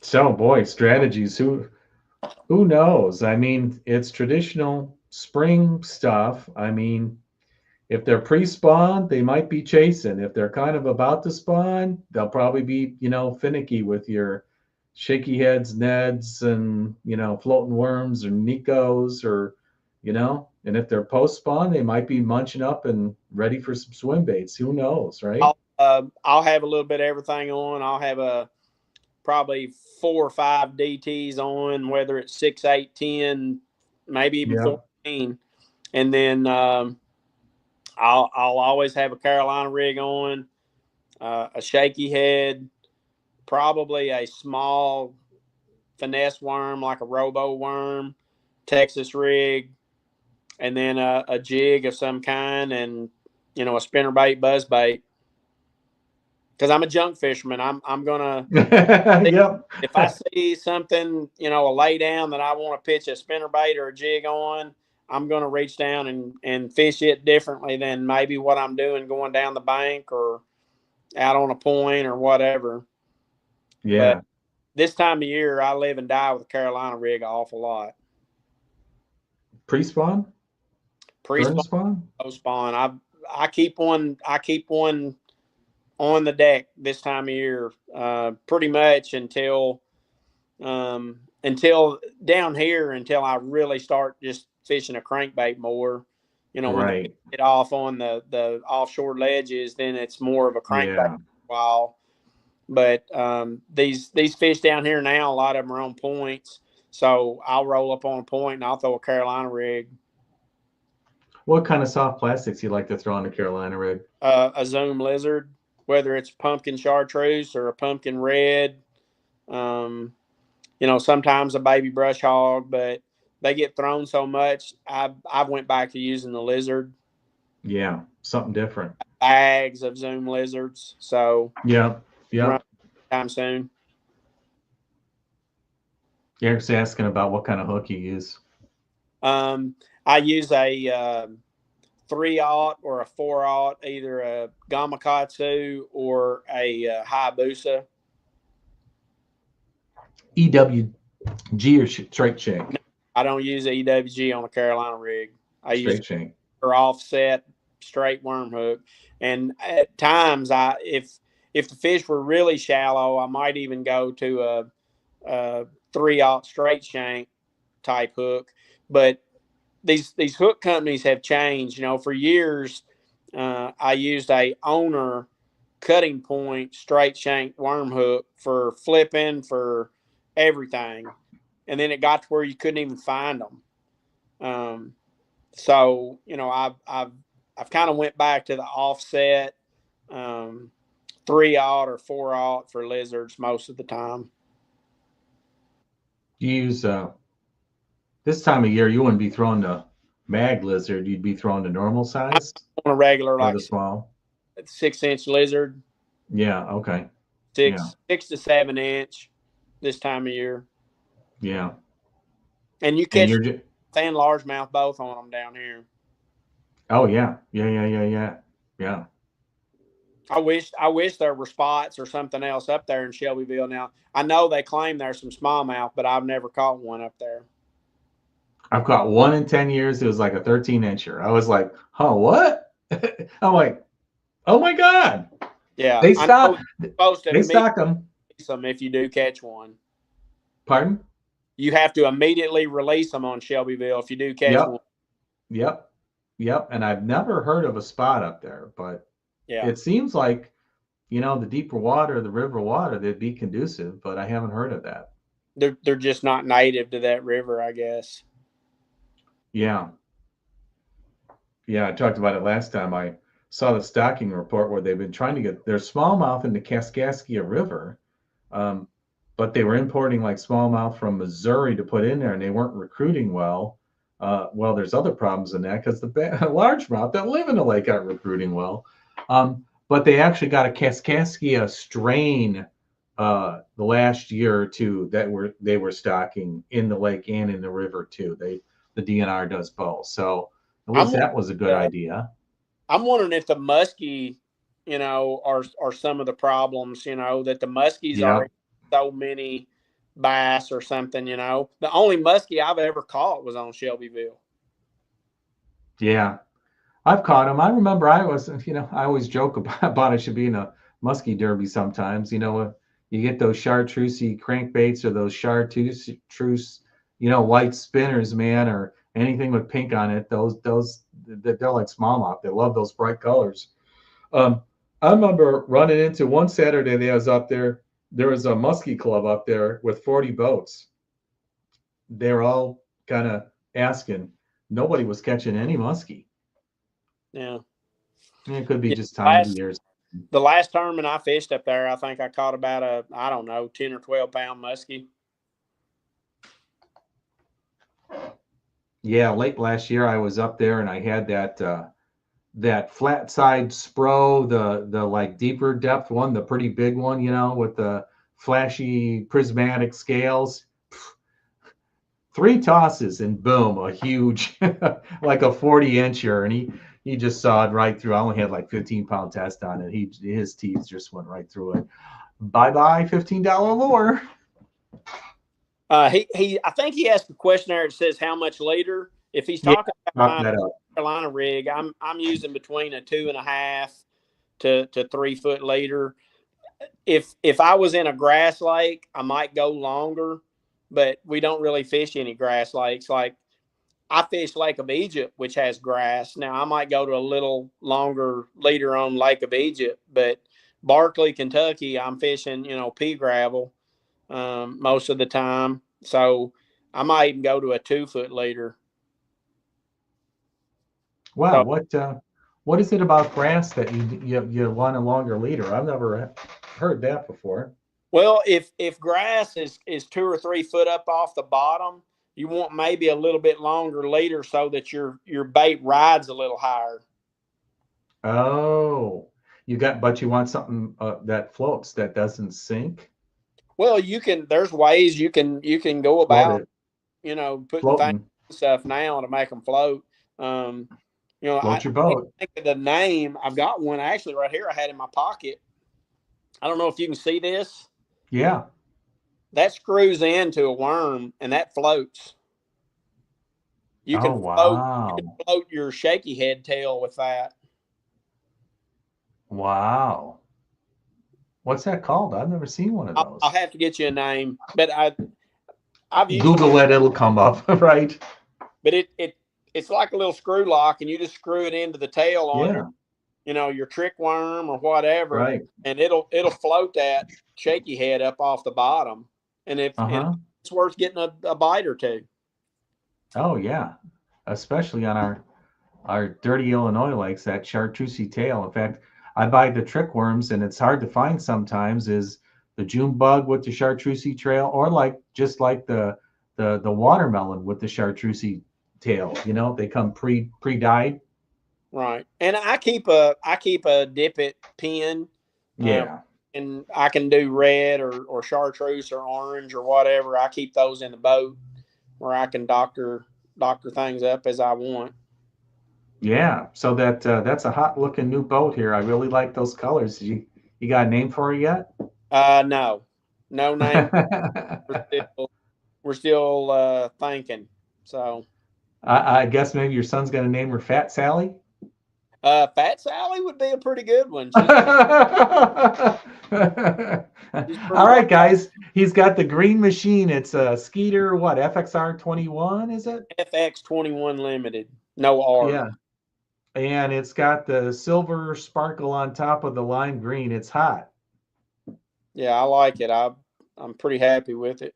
So, boy, strategies. Who knows? I mean, it's traditional spring stuff. I mean, if they're pre-spawn, they might be chasing. If they're kind of about to spawn, they'll probably be, you know, finicky with your shaky heads, Neds, and, you know, floating worms or Nikos, or, you know, and if they're post-spawn, they might be munching up and ready for some swim baits. Who knows, right? I'll have a little bit of everything on. I'll have probably 4 or 5 DTs on, whether it's 6, 8, 10, maybe even 14, and then I'll always have a Carolina rig on, a shaky head, probably a small finesse worm like a robo worm, Texas rig, and then a jig of some kind, and, you know, a spinnerbait, buzzbait. Because I'm a junk fisherman. I'm gonna Yep. If I see something, you know, a lay down that I want to pitch a spinnerbait or a jig on, I'm gonna reach down and fish it differently than maybe what I'm doing going down the bank or out on a point or whatever. Yeah. But this time of year, I live and die with a Carolina rig an awful lot. Pre-spawn? Pre-spawn, spawn? post-spawn. I keep one on the deck this time of year, pretty much until down here, until I really start just fishing a crankbait more. You know, when they get off on the offshore ledges, then it's more of a crankbait while. But these fish down here now, a lot of them are on points. So I'll roll up on a point and I'll throw a Carolina rig. What kind of soft plastics you like to throw on the Carolina rig? A Zoom lizard, whether it's pumpkin chartreuse or a pumpkin red. You know, sometimes a baby brush hog, but they get thrown so much. I've went back to using the lizard. Yeah, something different. Bags of Zoom lizards. So yeah. Time soon. Eric's asking about what kind of hook you use. I use a 3/0 or a 4/0, either a Gamakatsu or a Hayabusa. EWG or straight shank? No, I don't use EWG on a Carolina rig. I straight use shank or offset straight worm hook. And at times, if the fish were really shallow, I might even go to a 3/0 straight shank type hook. But these hook companies have changed. You know, for years, I used a owner cutting point straight shank worm hook for flipping, for everything, and then it got to where you couldn't even find them. So, you know, I've kind of went back to the offset 3/0 or 4/0 for lizards most of the time. You use this time of year, you wouldn't be throwing the mag lizard. You'd be throwing the normal size on a regular, like the small 6-inch lizard. Yeah. Okay. 6 to 7 inch this time of year. Yeah. And you catch and largemouth both on them down here. Oh yeah. Yeah. I wish there were spots or something else up there in Shelbyville. Now, I know they claim there's some smallmouth, but I've never caught one up there. I've caught one in 10 years. It was like a 13-incher. I was like, oh, what? I'm like, oh my God. Yeah. They stock them. If you do catch one. Pardon? You have to immediately release them on Shelbyville if you do catch one. Yep. And I've never heard of a spot up there, but it seems like you know, the deeper water, the river water, they'd be conducive, but I haven't heard of that. They're just not native to that river, I guess. Yeah. Yeah, I talked about it last time. I saw the stocking report where they've been trying to get their smallmouth in the Kaskaskia River, um, but they were importing like smallmouth from Missouri to put in there, and they weren't recruiting well. Well, there's other problems in that because the largemouth that live in the lake aren't recruiting well. But they actually got a Kaskaskia strain the last year or two that they were stocking in the lake and in the river too. The DNR does both, so at least I'm that was a good idea. I'm wondering if the muskie, are some of the problems. That the muskies Yeah, are so many bass or something. The only muskie I've ever caught was on Shelbyville. yeah. I've caught them. I remember I was, I always joke about it should be in a muskie derby sometimes. You get those chartreusey crankbaits or those chartreuse, white spinners, man, or anything with pink on it. They're like smallmouth. They love those bright colors. Um, I remember running into one Saturday that I was up there. There was a muskie club up there with 40 boats. They're all kind of asking. Nobody was catching any muskie. Yeah. It could be Yeah, just time of the year. the last tournament I fished up there, I think I caught about I don't know, 10 or 12 pound muskie. Yeah, late last year I was up there and I had that flat side Spro, the like deeper depth one, the pretty big one, with the flashy prismatic scales. 3 tosses and boom, a huge like a 40-incher, and he just sawed right through. I only had like 15-pound test on it. His teeth just went right through it. Bye $15 lure. I think he asked a question there that says how much later. If he's talking about my Carolina rig, I'm using between a 2.5 to 3 foot later. If I was in a grass lake, I might go longer, but we don't really fish any grass lakes. Like I fish Lake of Egypt, which has grass. Now I might go to a little longer later on Lake of Egypt, but Barkley, Kentucky, I'm fishing, pea gravel most of the time. So I might even go to a 2 foot later. Wow, So, what is it about grass that you want a longer leader? I've never heard that before. well, if grass is 2 or 3 foot up off the bottom, you want maybe a little bit longer leader so that your bait rides a little higher. Oh, but you want something that floats, that doesn't sink. Well, there's ways you can go about, putting things stuff now to make them float. Float your I can't boat. think of the name. I've got one actually right here. I had in my pocket. I don't know if you can see this. Yeah. That screws into a worm and that floats. You can float your shaky head tail with that. Wow. What's that called? I've never seen one of those. I'll have to get you a name, but I've used Google it, it'll come up, right? But it's like a little screw lock, and you just screw it into the tail on your trick worm or whatever, right? And it'll float that shaky head up off the bottom, and and it's worth getting a bite or two. Oh yeah, especially on our dirty Illinois lakes, that chartreusey tail. In fact, I buy the trick worms, and it's hard to find sometimes. Is the June bug with the chartreusey trail, or just like the watermelon with the chartreusey tail. They come pre-dyed. Right, and I keep a dip it pin. Yeah. And I can do red or chartreuse or orange or whatever. I keep those in the boat where I can doctor things up as I want. Yeah, so that's a hot looking new boat here. I really like those colors. You got a name for it yet? No name. we're still thinking. So I guess maybe your son's gonna name her Fat Sally. Fat Sally would be a pretty good one. All right, guys. He's got the green machine. It's a Skeeter, FXR 21, is it? FX 21 limited. No R. Yeah. and it's got the silver sparkle on top of the lime green. It's hot. Yeah, I like it. I'm pretty happy with it.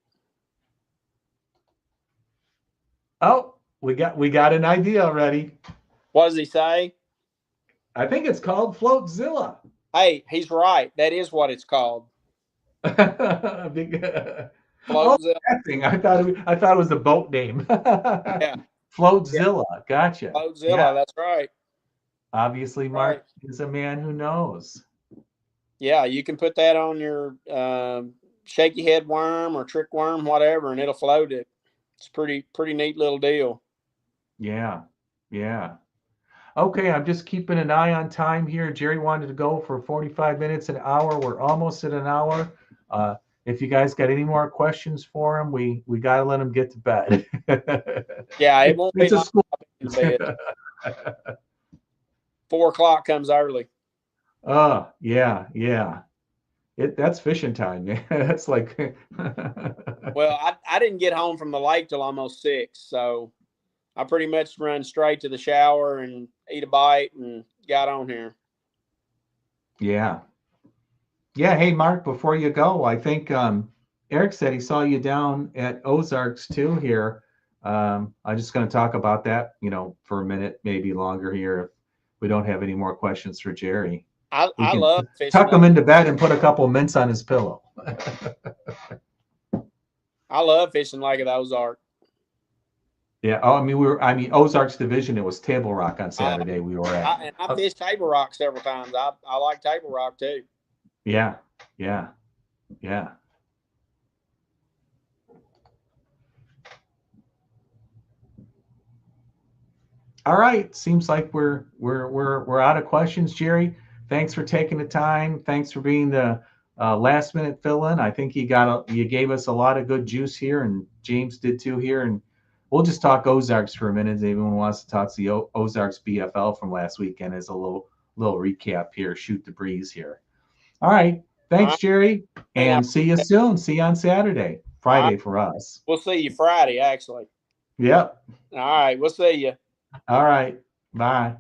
Oh, we got an idea already. What does he say? I think it's called Floatzilla. Hey, he's right. That is what it's called. Oh, Floatzilla. that thing. I thought it was a boat name. Yeah. Floatzilla. Gotcha. Yeah. Floatzilla. That's right. Obviously, Right. Mark is a man who knows. Yeah, you can put that on your shaky head worm or trick worm, whatever, and it'll float it. It's pretty neat little deal. Yeah. Yeah. Okay, I'm just keeping an eye on time here. Jerry wanted to go for 45 minutes, an hour. We're almost at an hour. If you guys got any more questions for him, we got to let him get to bed. Yeah, it won't be It's a long school. in bed. 4 o'clock comes early. Oh, yeah, yeah. That's fishing time, man. That's like Well, I didn't get home from the lake till almost 6, so I pretty much run straight to the shower and eat a bite and got on here. yeah. Yeah, hey Mark, before you go, I think Eric said he saw you down at Ozarks too here. I'm just going to talk about that, for a minute, maybe longer here if we don't have any more questions for Jerry. We I can love fishing. tuck him into bed and put a couple mints on his pillow. I love fishing Lake of the Ozark. Yeah. Oh, I mean Ozarks Division. It was Table Rock on Saturday. We were at. I fished Table Rock several times. I like Table Rock too. Yeah. Yeah. Yeah. All right. Seems like we're out of questions, Jerry. Thanks for taking the time. Thanks for being the last minute fill in. I think you gave us a lot of good juice here, and James did too here. And we'll just talk Ozarks for a minute. If anyone wants to talk to the Ozarks BFL from last weekend as a little recap here. Shoot the breeze here. All right. Thanks, Right. Jerry, and see you soon. See you on Saturday, Friday for us. We'll see you Friday, actually. Yep. All right. We'll see you. All right. Bye.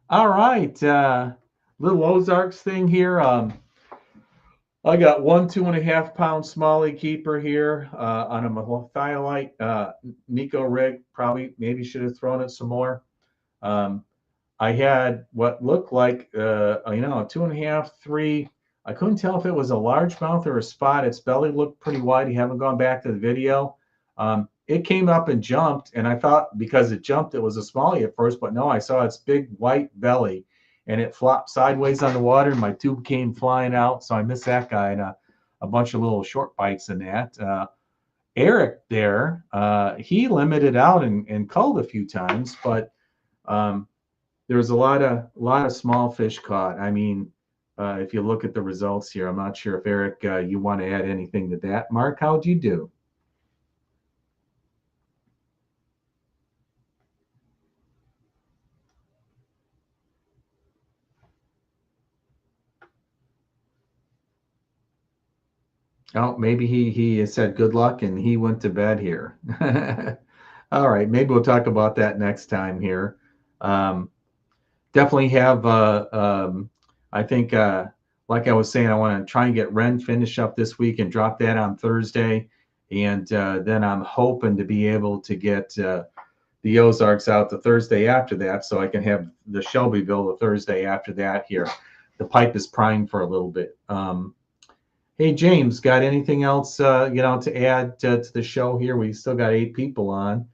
All right. Little Ozarks thing here. I got 1 2.5 pound smallie keeper here on a mathiolite Nico rig. Maybe should have thrown it some more. I had what looked like a 2.5, 3. I couldn't tell if it was a largemouth or a spot. Its belly looked pretty wide. You haven't gone back to the video. It came up and jumped, and I thought because it jumped, it was a smallie at first, but no, I saw its big white belly, and it flopped sideways on the water, and my tube came flying out, so I missed that guy and a bunch of little short bites in that. Eric there, he limited out and culled a few times, but there was a lot of small fish caught. I mean, if you look at the results here, I'm not sure if Eric, you want to add anything to that. Mark, how'd you do? Oh, maybe he said good luck and he went to bed here. All right, maybe we'll talk about that next time here. Definitely have, I think, like I was saying, I want to try and get Ren finished up this week and drop that on Thursday. And then I'm hoping to be able to get the Ozarks out the Thursday after that so I can have the Shelbyville the Thursday after that here. The pipe is primed for a little bit. Hey, James, got anything else, to add to the show here? We still got 8 people on.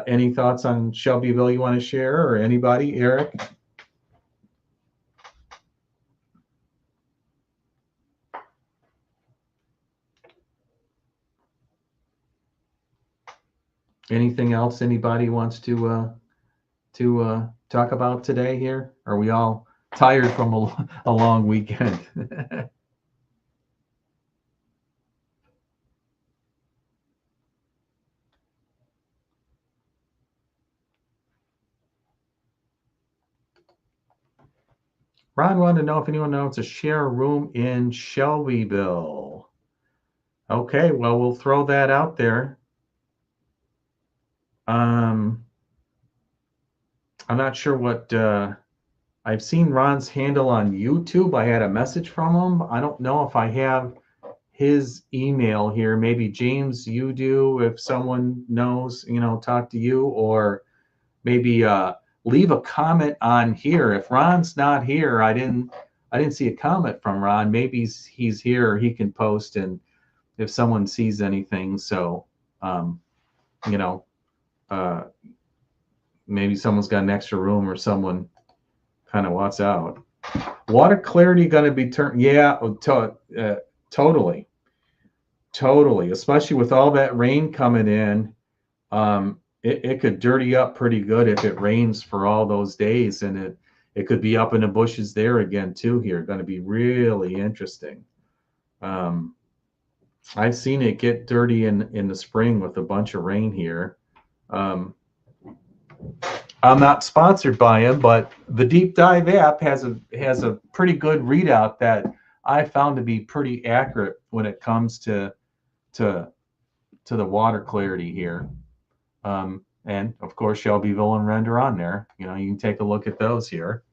Any thoughts on Shelbyville you want to share, or anybody? Eric? Anything else anybody wants to talk about today here? Are we all tired from a long weekend? Ron wanted to know if anyone knows to share a room in Shelbyville. Okay, well, we'll throw that out there. I'm not sure what I've seen Ron's handle on YouTube. I had a message from him. I don't know if I have his email here. Maybe James, you do. If someone knows, talk to you, or maybe leave a comment on here. If Ron's not here, I didn't see a comment from Ron. Maybe he's here. He can post, and if someone sees anything, so you know, uh, maybe someone's got an extra room or someone kind of wants out. Water clarity going to be turned? Yeah, totally, especially with all that rain coming in. It could dirty up pretty good if it rains for all those days, and it could be up in the bushes there again too. Here, going to be really interesting. I've seen it get dirty in the spring with a bunch of rain here. I'm not sponsored by him, but the Deep Dive app has a pretty good readout that I found to be pretty accurate when it comes to the water clarity here. And of course, Shelbyville and Render on there. You can take a look at those here.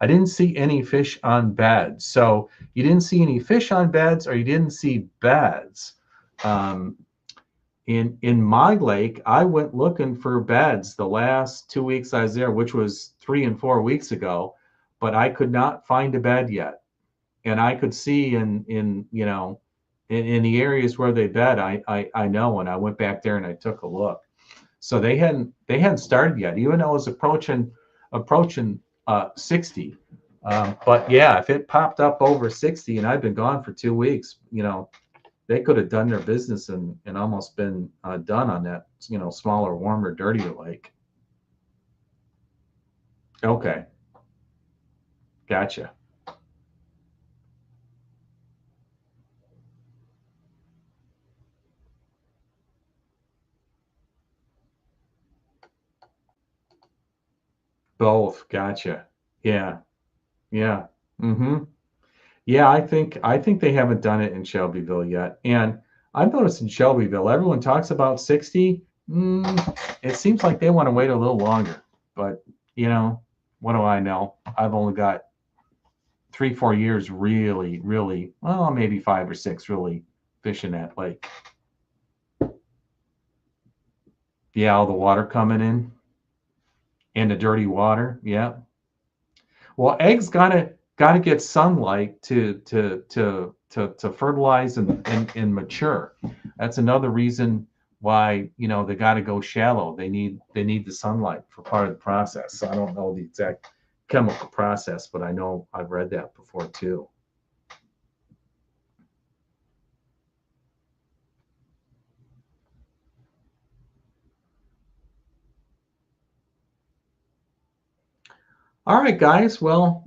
I didn't see any fish on beds. So you didn't see any fish on beds, or you didn't see beds. In my lake, I went looking for beds the last 2 weeks I was there, which was 3 and 4 weeks ago, but I could not find a bed yet. And I could see in the areas where they bed, I know, and I went back there and I took a look. So they hadn't started yet, even though it was approaching 60. But yeah, if it popped up over 60 and I've been gone for 2 weeks, they could have done their business and almost been done on that, smaller, warmer, dirtier lake. Okay. Gotcha. Both. Gotcha. Yeah. Yeah. Mm-hmm. Yeah, I think they haven't done it in Shelbyville yet. And I've noticed in Shelbyville, everyone talks about 60. It seems like they want to wait a little longer. But, what do I know? I've only got 3, 4 years really, really, well, maybe 5 or 6 really fishing that lake. Yeah, all the water coming in and the dirty water. Yeah. Well, eggs gotta get sunlight to fertilize and mature. That's another reason why they got to go shallow. They need the sunlight for part of the process. So I don't know the exact chemical process, but I know I've read that before too. All right, guys. Well,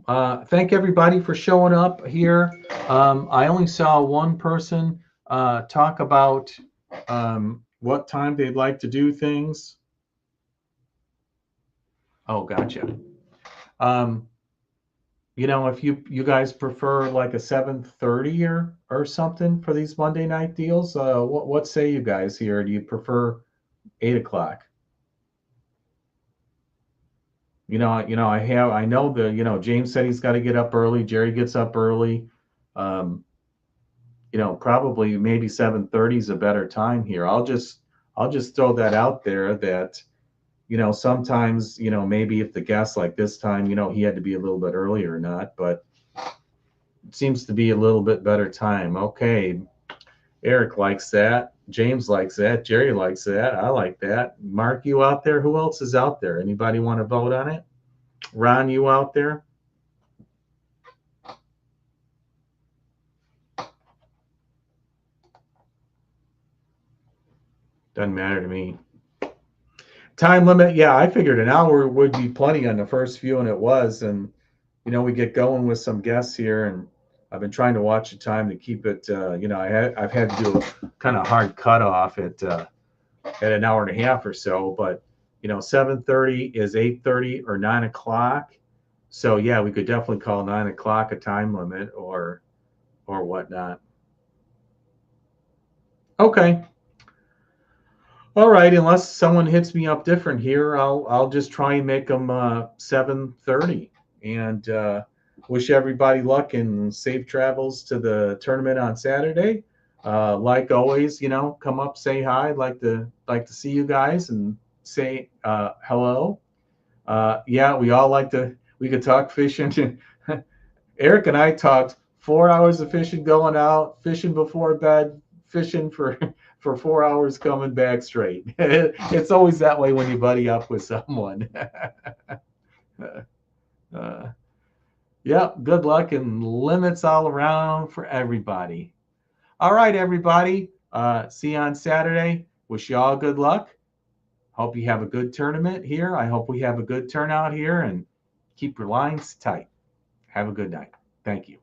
thank everybody for showing up here. I only saw one person talk about what time they'd like to do things. Oh, gotcha. If you guys prefer like a 7:30 or something for these Monday night deals, what say you guys here? Do you prefer 8 o'clock? I know James said he's got to get up early. Jerry gets up early. Probably maybe 7:30 is a better time here. I'll just throw that out there that, sometimes, maybe if the guest like this time, he had to be a little bit earlier or not, but it seems to be a little bit better time. Okay. Eric likes that. James likes that. Jerry likes that. I like that. Mark, you out there? Who else is out there? Anybody want to vote on it? Ron, you out there? Doesn't matter to me. Time limit, yeah, I figured an hour would be plenty on the first few, and it was. And we get going with some guests here, and I've been trying to watch the time to keep it. I've had to do a kind of hard cutoff at an hour and a half or so. But 7:30 is 8:30 or 9 o'clock. So yeah, we could definitely call 9 o'clock a time limit or whatnot. Okay. All right, unless someone hits me up different here, I'll just try and make them 7:30, and wish everybody luck and safe travels to the tournament on Saturday. Like always, come up, say hi. Like to see you guys and say hello. Yeah, we all like to. We could talk fishing. Eric and I talked 4 hours of fishing going out, fishing before bed, fishing for for 4 hours coming back straight. It's always that way when you buddy up with someone. uh, yeah, good luck and limits all around for everybody. All right, everybody. See you on Saturday. Wish you all good luck. Hope you have a good tournament here. I hope we have a good turnout here and keep your lines tight. Have a good night. Thank you.